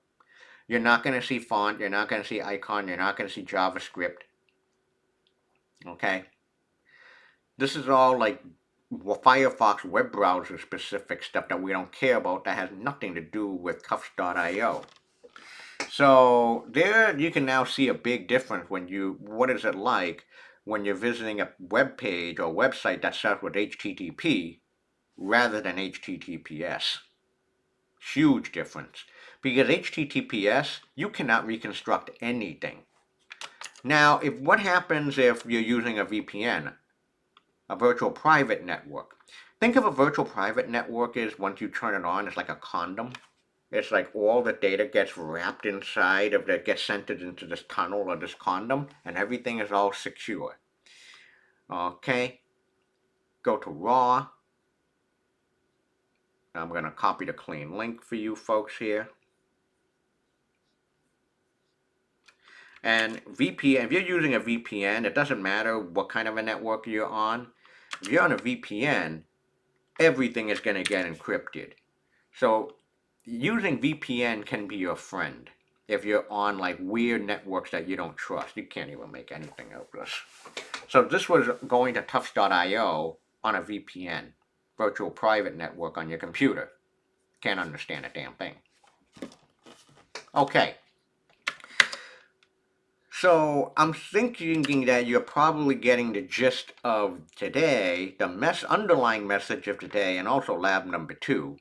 You're not going to see font. You're not going to see icon. You're not going to see JavaScript. Okay? This is all like Firefox web browser specific stuff that we don't care about, that has nothing to do with Tufts.io. So there you can now see a big difference when what is it like when you're visiting a web page or website that starts with HTTP rather than HTTPS. Huge difference. Because HTTPS, you cannot reconstruct anything. Now, what happens if you're using a VPN, a virtual private network? Think of a virtual private network as, once you turn it on, it's like a condom. It's like all the data gets wrapped inside of that, gets sent into this tunnel or this condom, and everything is all secure. Okay, go to raw. I'm going to copy the clean link for you folks here. And VPN, if you're using a VPN, it doesn't matter what kind of a network you're on. If you're on a VPN, everything is going to get encrypted. So using VPN can be your friend. If you're on like weird networks that you don't trust, you can't even make anything of this. So this was going to Tufts.io on a VPN, virtual private network on your computer. Can't understand a damn thing. Okay. So I'm thinking that you're probably getting the gist of today, the underlying message of today, and also lab number 2,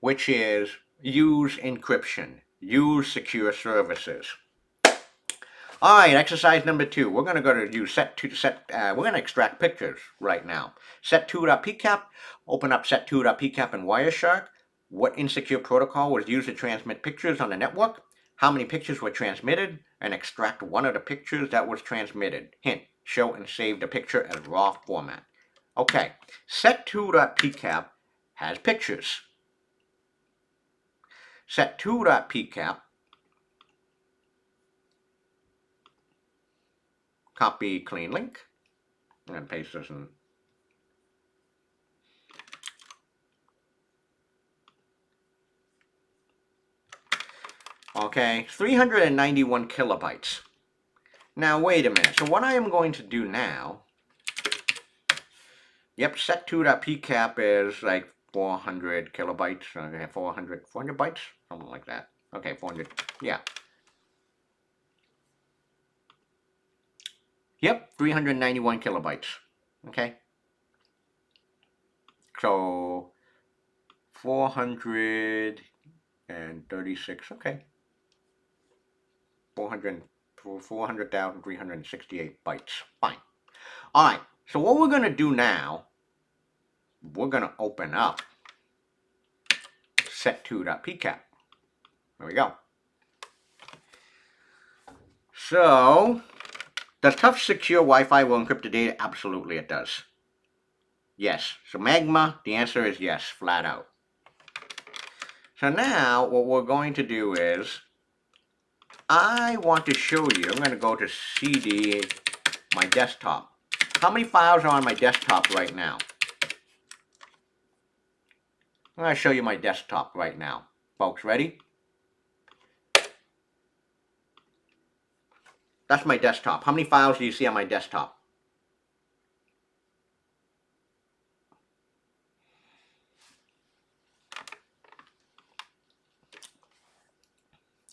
which is use encryption, use secure services. All right, exercise number 2. We're going to go to use we're going to extract pictures right now. Set2.pcap, open up set2.pcap in Wireshark. What insecure protocol was used to transmit pictures on the network? How many pictures were transmitted? And extract one of the pictures that was transmitted. Hint, show and save the picture as raw format. Okay, set2.pcap has pictures. set2.pcap, copy clean link, and paste this in. Okay, 391 kilobytes. Now wait a minute. So what I am going to do now, yep, set2.pcap is like 400 kilobytes. Okay, 400 bytes, something like that. Okay, 400. Yeah. Yep, 391 kilobytes. Okay. So 436. Okay. 400,368 bytes. Fine. All right. So what we're going to do now, we're going to open up set2.pcap. There we go. So, does Tufts secure Wi-Fi will encrypt the data? Absolutely it does. Yes. So Magma, the answer is yes, flat out. So now what we're going to do is, I want to show you, I'm going to go to CD, my desktop. How many files are on my desktop right now? I'm going to show you my desktop right now. Folks, ready? That's my desktop. How many files do you see on my desktop?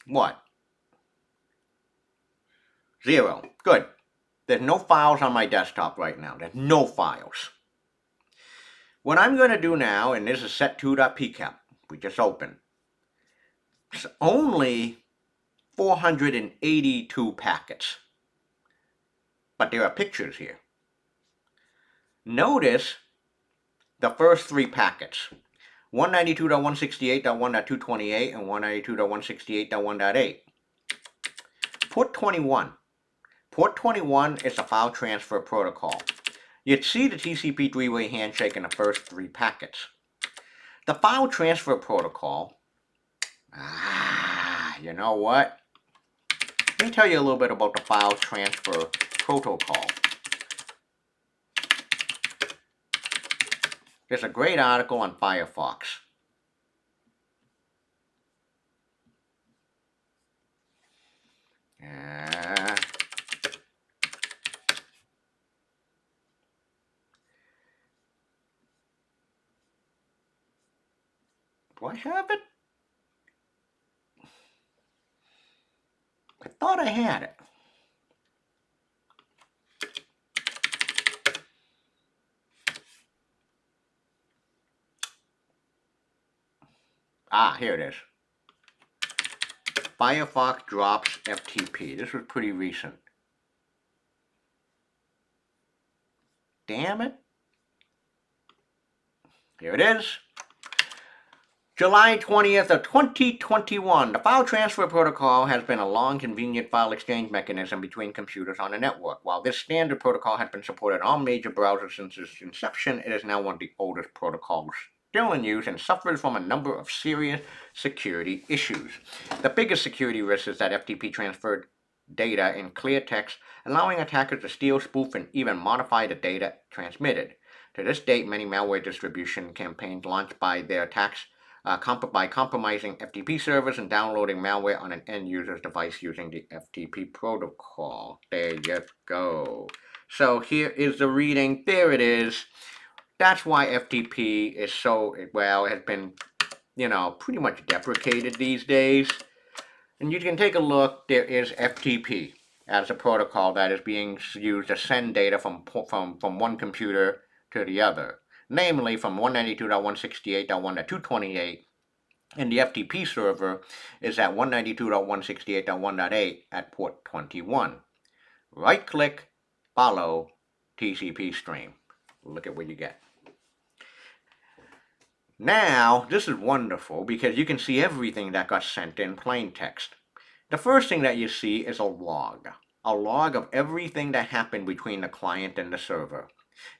What? 0. Good. There's no files on my desktop right now. There's no files. What I'm going to do now, and this is set2.pcap, we just opened. It's only 482 packets. But there are pictures here. Notice the first 3 packets. 192.168.1.228 and 192.168.1.8. Port 21. Port 21 is a file transfer protocol. You'd see the TCP three-way handshake in the first 3 packets. The file transfer protocol, you know what? Let me tell you a little bit about the file transfer protocol. There's a great article on Firefox. Do I have it? I thought I had it. Ah, here it is. Firefox drops FTP. This was pretty recent. Damn it. Here it is. July 20th of 2021. The file transfer protocol has been a long, convenient file exchange mechanism between computers on a network. While this standard protocol has been supported on all major browsers since its inception, it is now one of the oldest protocols still in use and suffers from a number of serious security issues. The biggest security risk is that FTP transferred data in clear text, allowing attackers to steal, spoof, and even modify the data transmitted. To this date, many malware distribution campaigns launched by their attacks by compromising FTP servers and downloading malware on an end user's device using the FTP protocol. There you go. So here is the reading. There it is. That's why FTP is so, well, has been, pretty much deprecated these days. And you can take a look. There is FTP as a protocol that is being used to send data from one computer to the other. Namely from 192.168.1.228, and the FTP server is at 192.168.1.8 at port 21. Right click, follow TCP stream. Look at what you get. Now, this is wonderful because you can see everything that got sent in plain text. The first thing that you see is a log of everything that happened between the client and the server.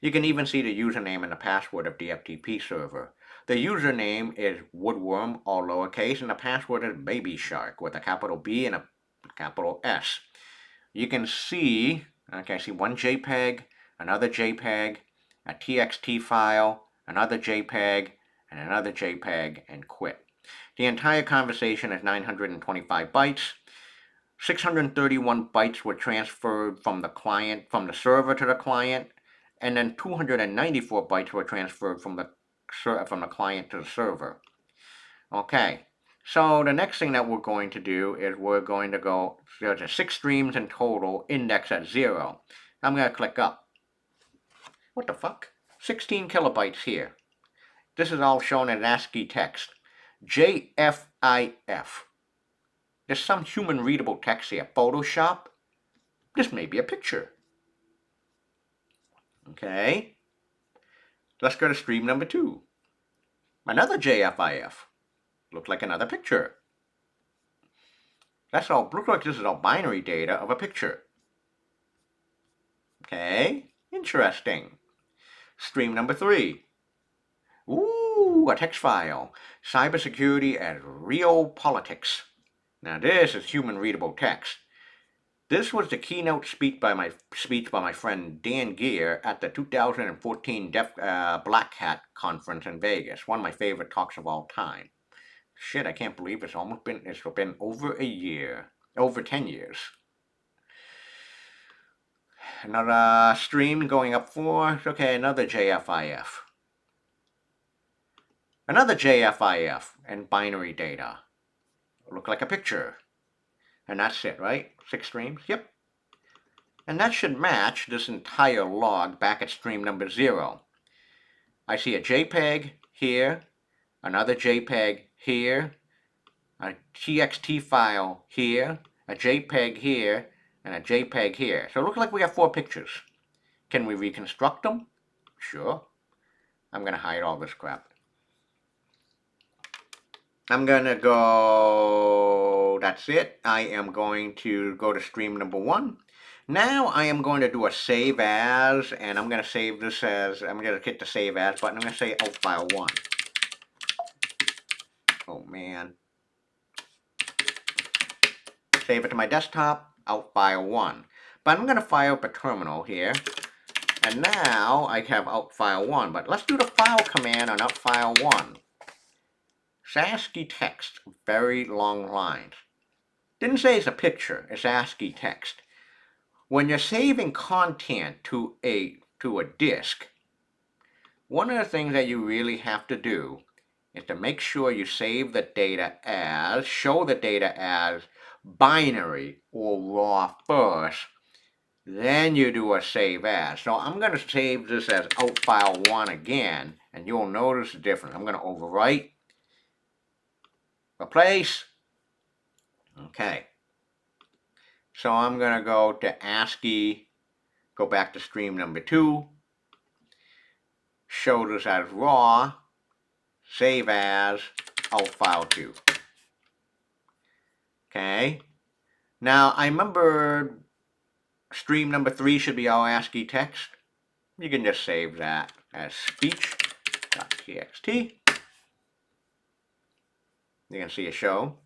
You can even see the username and the password of the FTP server. The username is Woodworm, all lowercase, and the password is Baby Shark with a capital B and a capital S. You can see, okay, I see one JPEG, another JPEG, a TXT file, another JPEG, and another JPEG, and quit. The entire conversation is 925 bytes. 631 bytes were transferred from the server to the client, and then 294 bytes were transferred from the client to the server. Okay, so the next thing that we're going to do is we're going to go, there's 6 streams in total, index at 0. I'm going to click up. What the fuck? 16 kilobytes here. This is all shown as ASCII text. JFIF. There's some human readable text here. Photoshop. This may be a picture. Okay. Let's go to stream number 2. Another JFIF. Looked like another picture. Looks like this is all binary data of a picture. Okay. Interesting. Stream number 3. Ooh, a text file. Cybersecurity and real politics. Now this is human readable text. This was the keynote speech by my friend Dan Gear at the 2014 Black Hat conference in Vegas. One of my favorite talks of all time. Shit, I can't believe it's been over a year, over 10 years. Another stream going up 4. Okay, another JFIF. Another JFIF and binary data. Look like a picture. And that's it, right? 6 streams? Yep. And that should match this entire log back at stream number 0. I see a JPEG here, another JPEG here, a TXT file here, a JPEG here, and a JPEG here. So it looks like we have 4 pictures. Can we reconstruct them? Sure. I'm going to hide all this crap. I'm going to go, that's it. I am going to go to stream number 1. Now I am going to do a save as, and I'm going to save this as, I'm going to hit the save as button. I'm going to say out file 1. Oh man. Save it to my desktop, out file 1. But I'm going to fire up a terminal here. And now I have out file 1. But let's do the file command on out file 1. ASCII text, very long lines. Didn't say it's a picture, it's ASCII text. When you're saving content to a disk, one of the things that you really have to do is to make sure you save the data as, show the data as binary or raw first, then you do a save as. So I'm going to save this as out file 1 again, and you'll notice the difference. I'm going to overwrite. Replace. Okay. So I'm going to go to ASCII, go back to stream number 2, show this as raw, save as, out file 2. Okay. Now I remember stream number 3 should be all ASCII text. You can just save that as speech.txt. You can see a show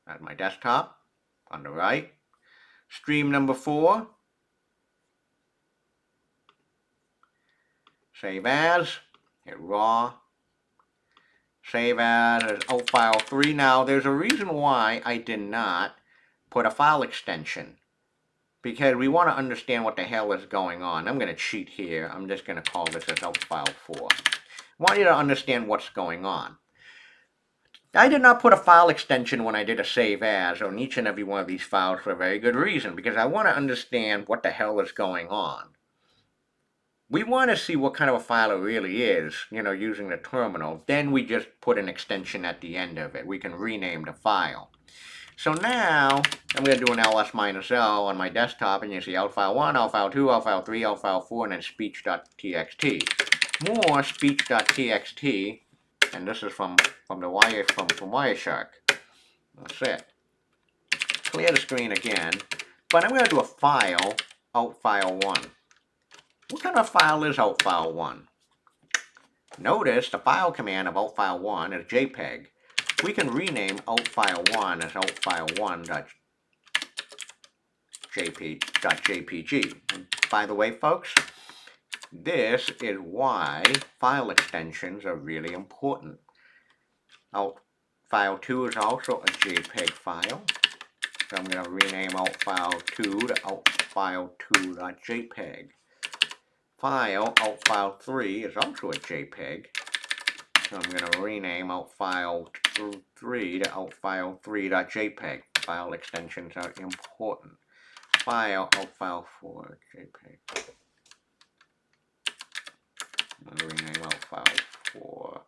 at my desktop on the right. Stream number 4. Save as, hit raw. Save as out file 3. Now there's a reason why I did not put a file extension. Because we want to understand what the hell is going on. I'm going to cheat here. I'm just going to call this as out file 4. I want you to understand what's going on. I did not put a file extension when I did a save as on each and every one of these files for a very good reason, because I want to understand what the hell is going on. We want to see what kind of a file it really is, using the terminal. Then we just put an extension at the end of it. We can rename the file. So now I'm going to do an ls-l on my desktop, and you see out file 1, out file 2, out file 3, out file 4, and then speech.txt. More speech.txt. And this is from Wireshark. That's it. Clear the screen again. But I'm going to do a file, out file 1. What kind of file is out file 1? Notice the file command of outfile1 is JPEG. We can rename outfile1 as outfile1.jpg. And by the way, folks, this is why file extensions are really important. Outfile2 is also a JPEG file. So I'm going to rename outfile2 to outfile2.jpg. Outfile3 is also a JPEG. So I'm going to rename outfile3 to outfile3.jpg. File extensions are important. Outfile4 JPEG. I'm going to rename outfile4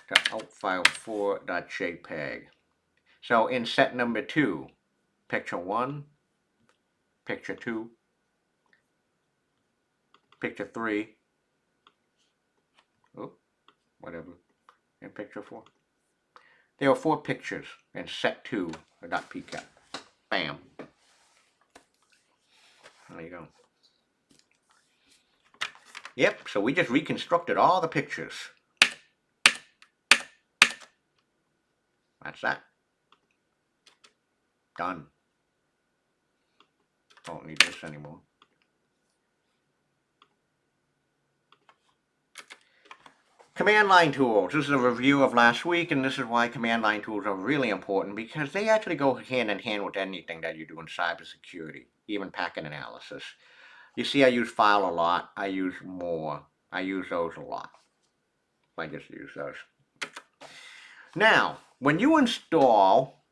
to outfile4.jpg. So in set number 2, picture 1, picture 2, picture 3, whatever, and picture 4. There are 4 pictures in set 2 of .pcap. Bam. There you go. Yep, so we just reconstructed all the pictures. That's that. Done. Don't need this anymore. Command line tools. This is a review of last week, and this is why command line tools are really important, because they actually go hand in hand with anything that you do in cybersecurity, even packet analysis. You see, I use file a lot. I use more. I use those a lot. I just use those. Now, when you install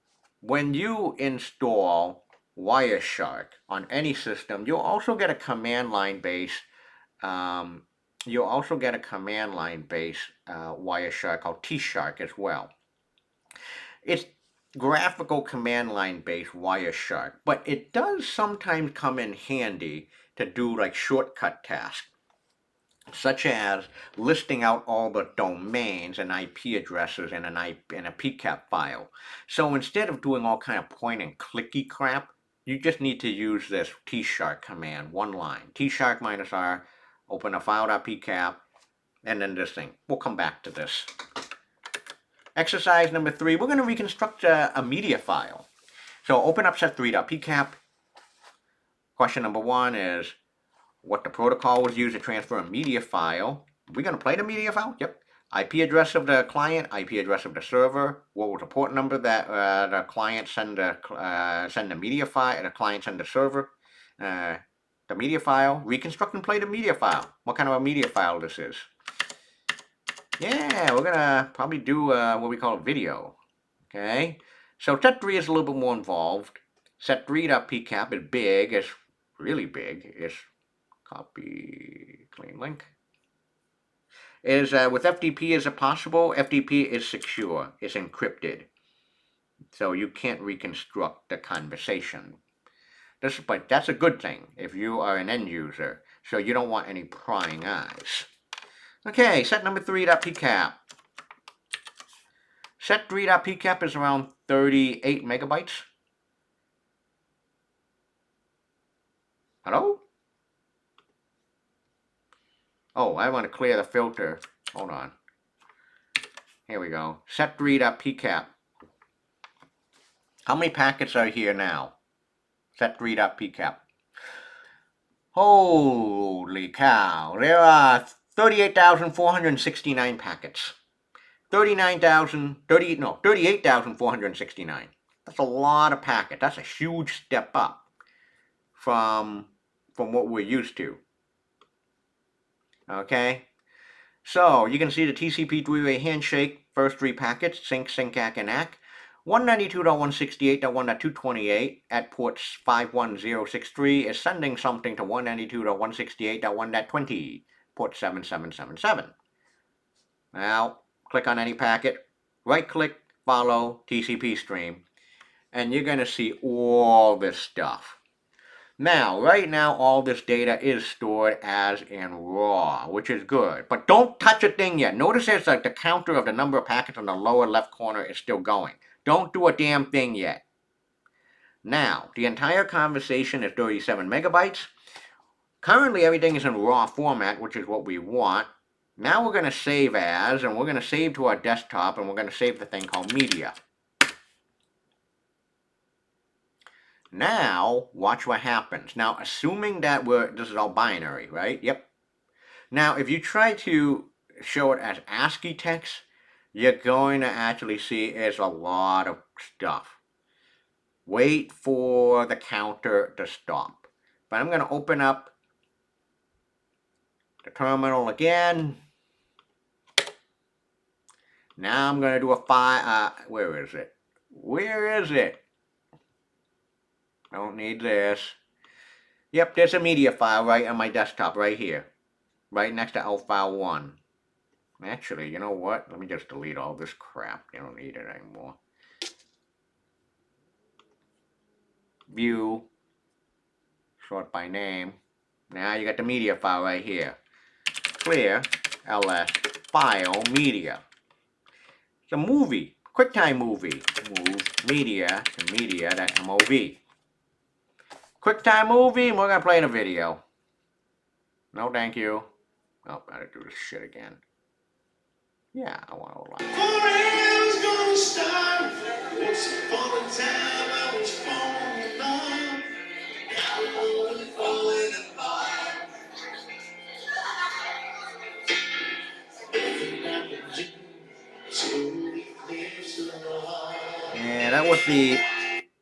Wireshark on any system, you'll also get a command line based Wireshark called T-Shark as well. It's graphical command line based Wireshark, but it does sometimes come in handy to do like shortcut tasks, such as listing out all the domains and IP addresses in a PCAP file. So instead of doing all kind of point and clicky crap, you just need to use this T-Shark command, one line. T-Shark -R, open a file.pcap, and then this thing. We'll come back to this. Exercise number 3, we're going to reconstruct a media file. So open up set3.pcap. Question number 1 is, what the protocol was used to transfer a media file. We're going to play the media file? Yep. IP address of the client, IP address of the server. What was the port number that the client send the media file, the client send the server the media file. Reconstruct and play the media file. What kind of a media file this is? Yeah, we're going to probably do what we call a video. Okay. So set 3 is a little bit more involved. Set3.pcap is big. It's really big. It's copy, clean link. Is with FTP, is it possible? FTP is secure. It's encrypted. So you can't reconstruct the conversation. But that's a good thing if you are an end user. So you don't want any prying eyes. Okay, set number 3.pcap. Set3.pcap is around 38 megabytes. Hello? Oh, I want to clear the filter. Hold on. Here we go. Set3.pcap. How many packets are here now? Set3.pcap. Holy cow. There are 38,469 packets. 38,469. That's a lot of packets. That's a huge step up from what we're used to. Okay, so you can see the TCP three-way handshake, first 3 packets, sync, ACK, and ACK. 192.168.1.228 at ports 51063 is sending something to 192.168.1.20, port 7777. Now, click on any packet, right-click, follow, TCP stream, and you're going to see all this stuff. Now, right now, all this data is stored as in RAW, which is good. But don't touch a thing yet. Notice there's like the counter of the number of packets in the lower left corner is still going. Don't do a damn thing yet. Now, the entire conversation is 37 megabytes. Currently, everything is in RAW format, which is what we want. Now we're going to save as, and we're going to save to our desktop, and we're going to save the thing called media. Now, watch what happens. Now, assuming that this is all binary, right? Yep. Now, if you try to show it as ASCII text, you're going to actually see it's a lot of stuff. Wait for the counter to stop. But I'm going to open up the terminal again. Now I'm going to do a file. Where is it? Where is it? Don't need this. Yep, there's a media file right on my desktop right here. Right next to L file 1. Actually, you know what? Let me just delete all this crap. You don't need it anymore. View. Sort by name. Now you got the media file right here. Clear ls file media. It's a movie. QuickTime movie. Move media to media.mov. QuickTime movie, and we're gonna play in a video. No, thank you. Oh, gotta do this shit again. Yeah, I want to lie. Forever's gonna start. Once upon a time I was falling in love. Now I'm falling apart. Yeah, that was the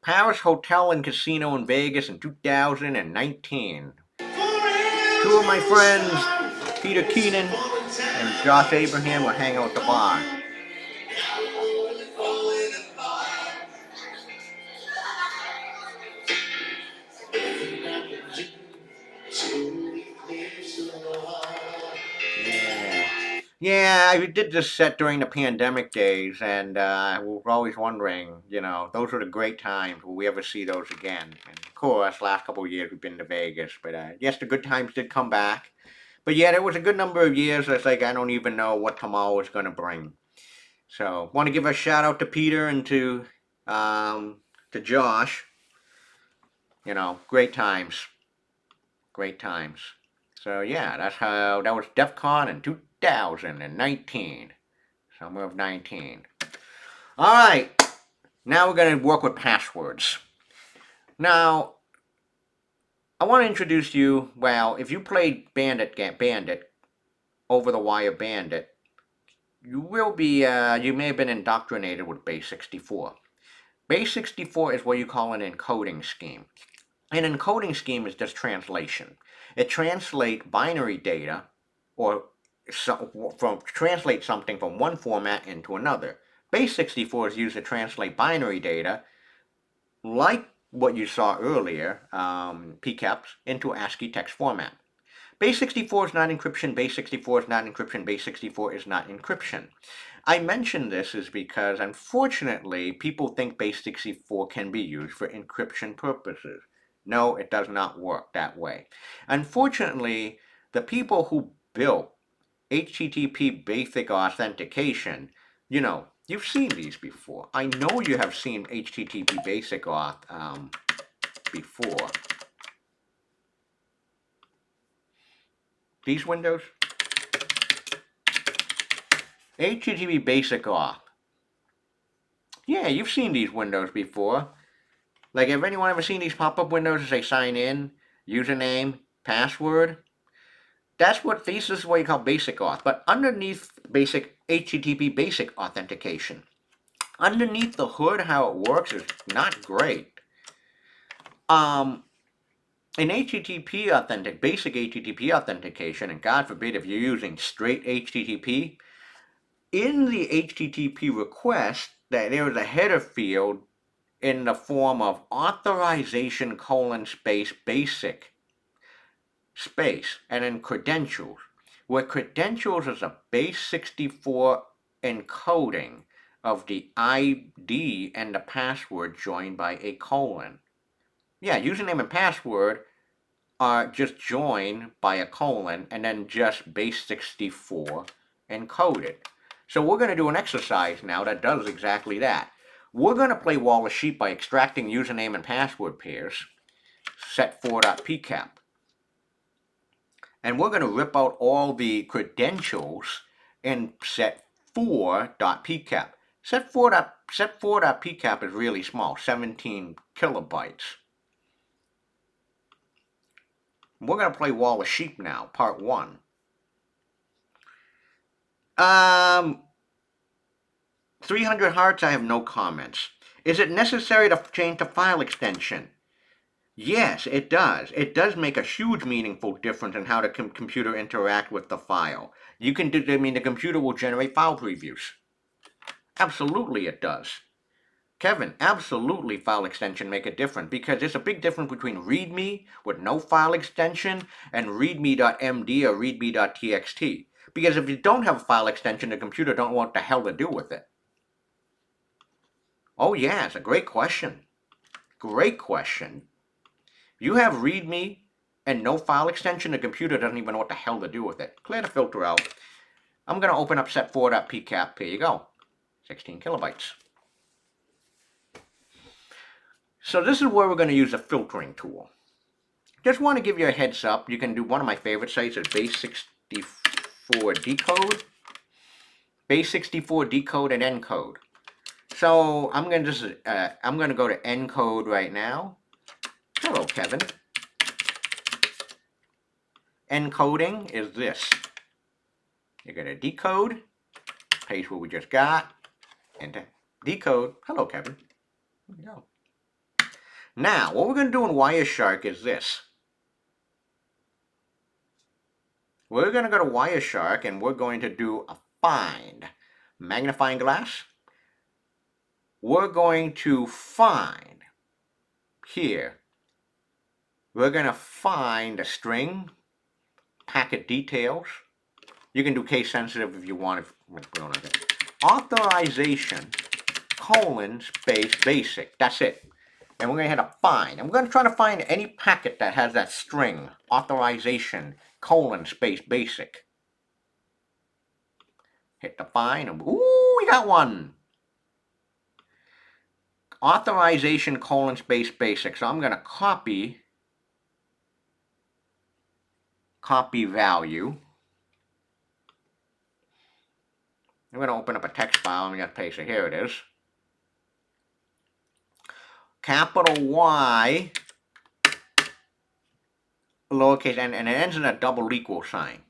Paris Hotel and Casino in Vegas in 2019. Two of my friends, Peter Keenan and Josh Abraham, were hanging out at the bar. Yeah, I did this set during the pandemic days, and we were always wondering, those were the great times. Will we ever see those again? And of course, last couple of years we've been to Vegas, but yes, the good times did come back. But yeah, there was a good number of years. It's like I don't even know what tomorrow is going to bring. So, want to give a shout out to Peter and to Josh. Great times, great times. So yeah, that was DEF CON in 2019. Summer of 19. Alright, now we're going to work with passwords. Now, I want to introduce you, if you played Bandit, Over the Wire Bandit, you may have been indoctrinated with Base 64. Base 64 is what you call an encoding scheme. An encoding scheme is just translation. It translates binary data translate something from one format into another. Base 64 is used to translate binary data, like what you saw earlier, PCAPs, into ASCII text format. Base 64 is not encryption, Base 64 is not encryption, Base 64 is not encryption. I mention this is because, unfortunately, people think Base 64 can be used for encryption purposes. No, it does not work that way. Unfortunately, the people who built HTTP basic authentication, you've seen these before. I know you have seen HTTP basic auth before. These windows? HTTP basic auth. Yeah, you've seen these windows before. Like, have anyone ever seen these pop-up windows that say sign in, username, password? This is what you call basic auth. But underneath basic HTTP basic authentication, underneath the hood, how it works is not great. In basic HTTP authentication, and God forbid if you're using straight HTTP, in the HTTP request, there is a header field in the form of authorization : basic space, and then credentials, where credentials is a base 64 encoding of the ID and the password joined by a colon. Yeah, username and password are just joined by a colon and then just base 64 encoded. So we're going to do an exercise now that does exactly that. We're going to play wall of sheep by extracting username and password pairs, set4.pcap. and we're going to rip out all the credentials in set4.pcap. Set4.pcap is really small, 17 kilobytes. We're going to play Wall of Sheep now, part 1. 300 hearts, I have no comments. Is it necessary to change the file extension? Yes, it does. It does make a huge meaningful difference in how the computer interact with the file. You can do, the computer will generate file previews. Absolutely it does. Kevin, absolutely file extension make a difference because there's a big difference between readme with no file extension and readme.md or readme.txt. Because if you don't have a file extension, the computer don't know what the hell to do with it. Oh yeah, it's a great question. Great question. You have readme and no file extension, the computer doesn't even know what the hell to do with it. Clear the filter out. I'm going to open up set4.pcap. Here you go. 16 kilobytes. So this is where we're going to use a filtering tool. Just want to give you a heads up. You can do one of my favorite sites is base64 decode. Base64 decode and encode. So I'm going to go to encode right now. Hello, Kevin. Encoding is this. You're going to decode, paste what we just got, and decode. Hello, Kevin. There we go. Now, what we're going to do in Wireshark is this. We're going to go to Wireshark and we're going to do a find. Magnifying glass. We're going to find here. We're going to find a string, packet details. You can do case sensitive if you want. Authorization, space, basic. That's it. And we're going to hit a find. And we're going to try to find any packet that has that string, authorization, space, basic. Hit the find. And, ooh, we got one. Authorization, space, basic. So I'm going to copy value. I'm going to open up a text file and just paste it. Here it is. Capital Y, lowercase n, and it ends in a double equal sign.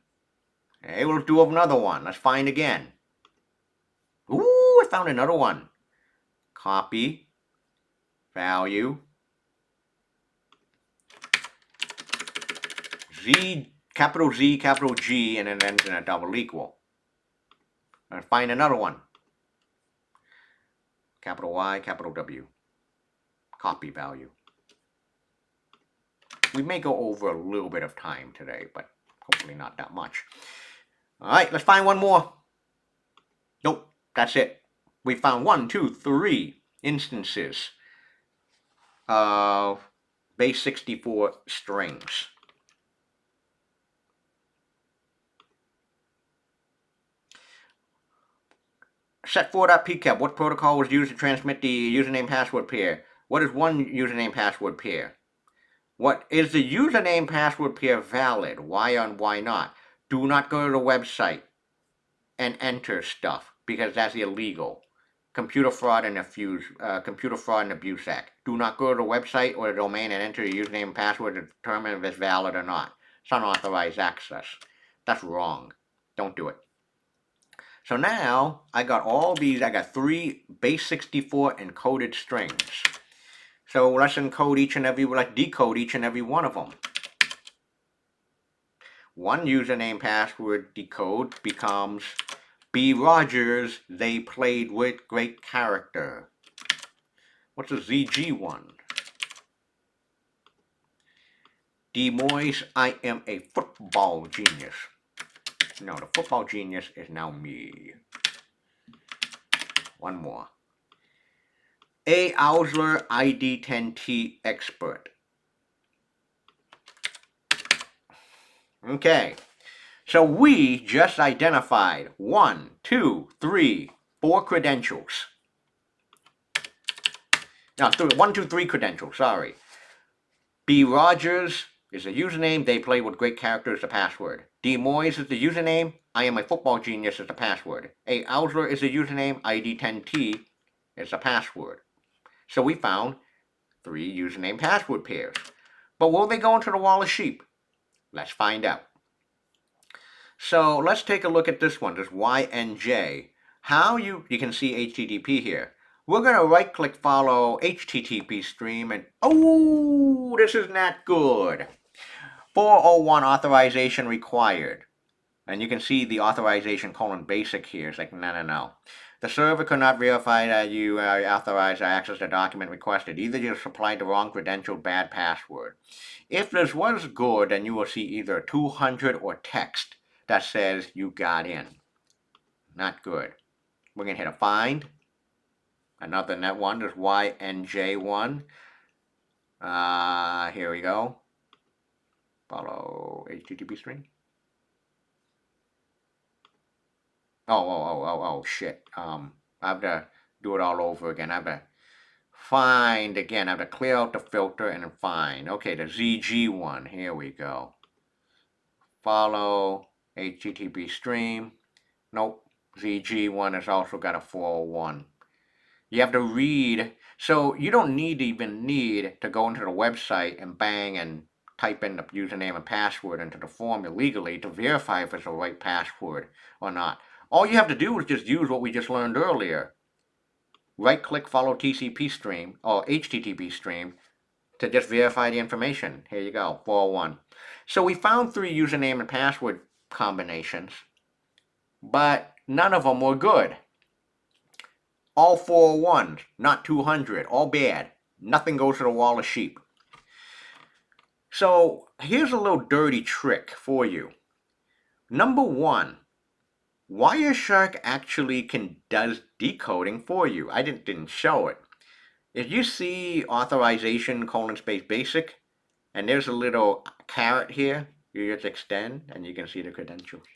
Okay, we'll do another one. Let's find again. Ooh, I found another one. Copy value. Z, capital G, and it ends in a double equal. Let's find another one. Capital Y, capital W. Copy value. We may go over a little bit of time today, but hopefully not that much. All right, let's find one more. Nope, that's it. We found 1, 2, 3 instances of base64 strings. Set4.pcap, what protocol was used to transmit the username password pair? What is one username password pair? What is the username password pair valid? Why and why not? Do not go to the website and enter stuff because that's illegal. Computer Fraud and Abuse Act. Do not go to the website or the domain and enter your username and password to determine if it's valid or not. It's unauthorized access. That's wrong. Don't do it. So now I got all these. I got 3 base64 encoded strings. So let's encode each and every, let's decode each and every one of them. One username password decode becomes B. Rogers, they played with great character. What's a ZG one? D. Moyes, I am a football genius. No, the football genius is now me. One more. A. Ausler, ID10T expert. Okay, so we just identified 1, 2, 3, 4 credentials. No, 1, 2, 3 credentials, sorry. B. Rogers is the username. They play with great character is the password. D Moyes is the username. I am a football genius is the password. A Ausler is the username. ID10T is the password. So we found 3 username password pairs. But will they go into the wall of sheep? Let's find out. So let's take a look at this one, this YNJ. How you can see HTTP here. We're going to right click follow HTTP stream and oh, this is not good. 401 authorization required. And you can see the authorization : basic here. It's like, no. The server could not verify that you are authorized to access the document requested. Either you supplied the wrong credential, bad password. If this was good, then you will see either 200 or text that says you got in. Not good. We're going to hit a find. Another net one, there's YNJ1. Here we go. Follow HTTP string. Oh, shit. I have to do it all over again. I have to find again. I have to clear out the filter and then find. Okay, the ZG one. Here we go. Follow HTTP stream. Nope. ZG one has also got a 401. You have to read. So you don't even need to go into the website and bang and type in the username and password into the form illegally to verify if it's the right password or not. All you have to do is just use what we just learned earlier. Right-click follow TCP stream or HTTP stream to just verify the information. Here you go, 401. So we found 3 username and password combinations, but none of them were good. All 401s, not 200, all bad. Nothing goes to the wall of sheep. So here's a little dirty trick for you. Number 1, Wireshark actually does decoding for you. I didn't show it. If you see authorization : basic, and there's a little caret here, you just extend and you can see the credentials.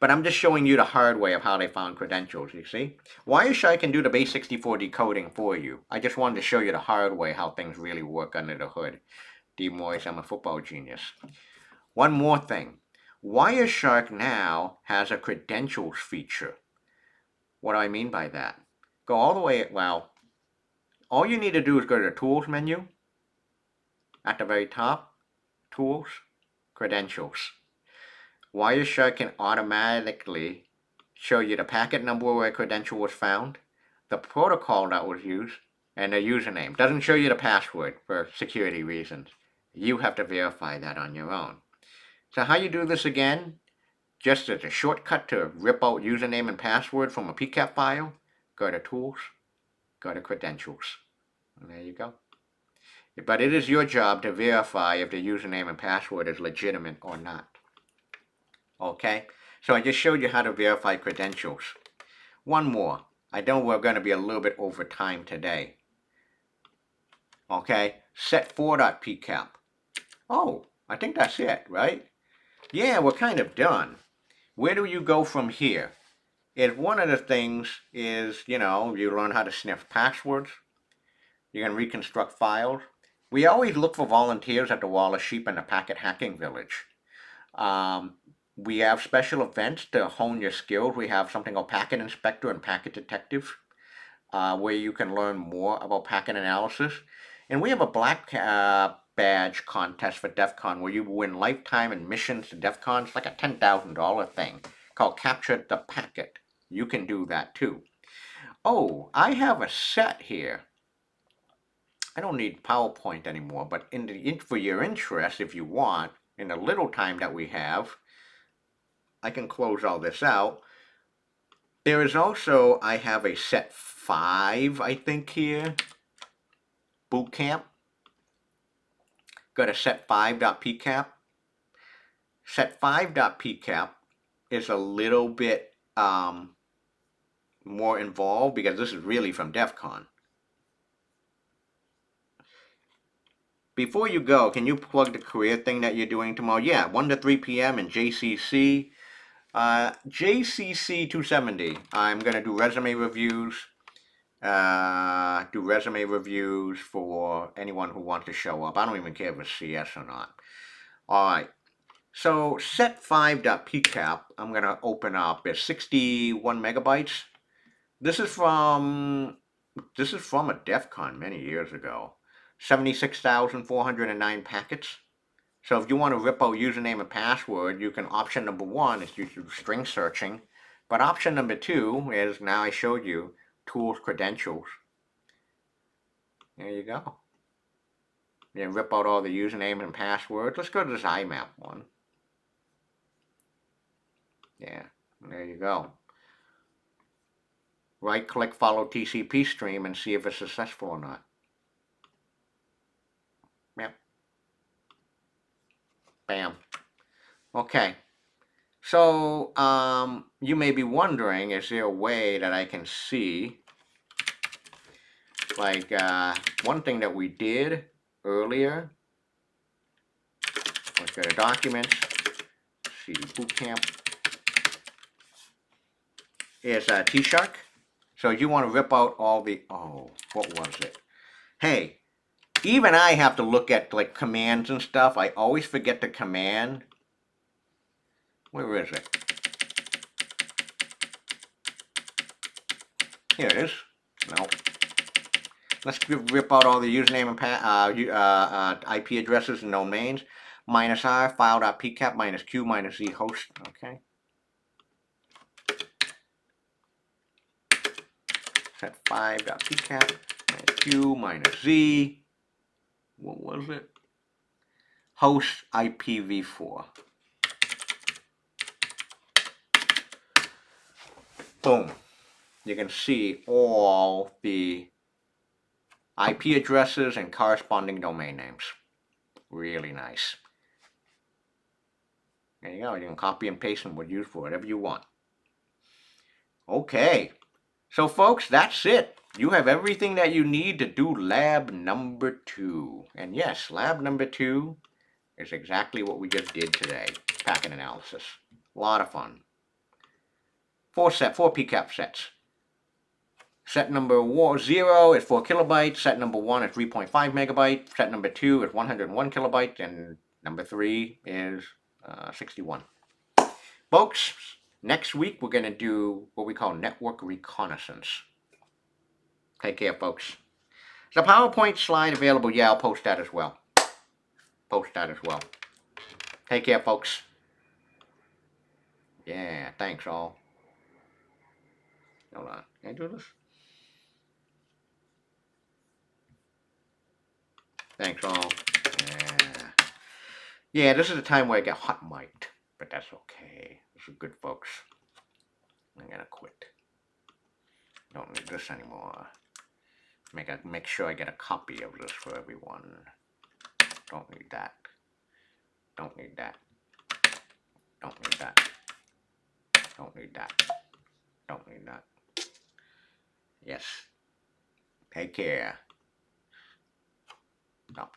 But I'm just showing you the hard way of how they found credentials, you see? Wireshark can do the base 64 decoding for you. I just wanted to show you the hard way how things really work under the hood. D Moyes, I'm a football genius. One more thing. Wireshark now has a credentials feature. What do I mean by that? Go all the way, well, all you need to do is go to the Tools menu. At the very top, Tools, Credentials. Wireshark can automatically show you the packet number where a credential was found, the protocol that was used, and the username. Doesn't show you the password for security reasons. You have to verify that on your own. So how you do this again? Just as a shortcut to rip out username and password from a PCAP file, go to Tools, go to Credentials. And there you go. But it is your job to verify if the username and password is legitimate or not. Okay, so I just showed you how to verify credentials. One more. I know we're going to be a little bit over time today. Okay, set4.pcap. Oh, I think that's it, right? Yeah, we're kind of done. Where do you go from here? One of the things is, you learn how to sniff passwords. You can reconstruct files. We always look for volunteers at the Wall of Sheep and the Packet Hacking Village. We have special events to hone your skills. We have something called Packet Inspector and Packet Detective, where you can learn more about packet analysis. And we have a black badge contest for DEF CON where you win lifetime admissions to DEF CON. It's like a $10,000 thing called Capture the Packet. You can do that too. Oh, I have a set here. I don't need PowerPoint anymore, but for your interest, if you want, in the little time that we have, I can close all this out. There is also, I have a set 5, I think here, boot camp. Go to set5.pcap. Set5.pcap is a little bit more involved because this is really from DEF CON. Before you go, can you plug the career thing that you're doing tomorrow? Yeah, 1 to 3 p.m. in JCC. JCC 270. I'm going to do resume reviews. Do resume reviews for anyone who wants to show up. I don't even care if it's CS or not. All right. So set5.pcap, I'm going to open up. It's 61 megabytes. This is from a DEF CON many years ago. 76,409 packets. So if you want to rip out username and password, you can, option number one is you do string searching. But option number two is, now I showed you, tools credentials. There you go. You rip out all the username and passwords. Let's go to this IMAP one. Yeah, there you go. Right click, follow TCP stream and see if it's successful or not. Yep. Bam. Okay. So you may be wondering, is there a way that I can see, like one thing that we did earlier? Let's go to documents, CD bootcamp, is T-Shark. So you want to rip out all the, oh, what was it? Hey, even I have to look at like commands and stuff. I always forget the command. Where is it? Here it is. No. Let's rip out all the username and IP addresses and domains. -r file.pcap -q -z host. Okay. Set5.pcap -q -z. What was it? Host IPv4. Boom. You can see all the IP addresses and corresponding domain names. Really nice. There you go. You can copy and paste and use for whatever you want. Okay. So folks, that's it. You have everything that you need to do lab number 2. And yes, lab number 2 is exactly what we just did today. Packet analysis. A lot of fun. 4 PCAP sets. Set number 0 is 4 kilobytes. Set number 1 is 3.5 megabytes. Set number 2 is 101 kilobytes. And number 3 is 61. Folks, next week we're going to do what we call network reconnaissance. Take care, folks. Is the PowerPoint slide available? Yeah, I'll post that as well. Take care, folks. Yeah, thanks all. Hold on. Can I do this? Thanks all. Yeah, this is the time where I get hot mic'd, but that's okay. This is good, folks. I'm gonna quit. Don't need this anymore. Make sure I get a copy of this for everyone. Don't need that. Don't need that. Don't need that. Don't need that. Don't need that. Yes. Take care. Stop.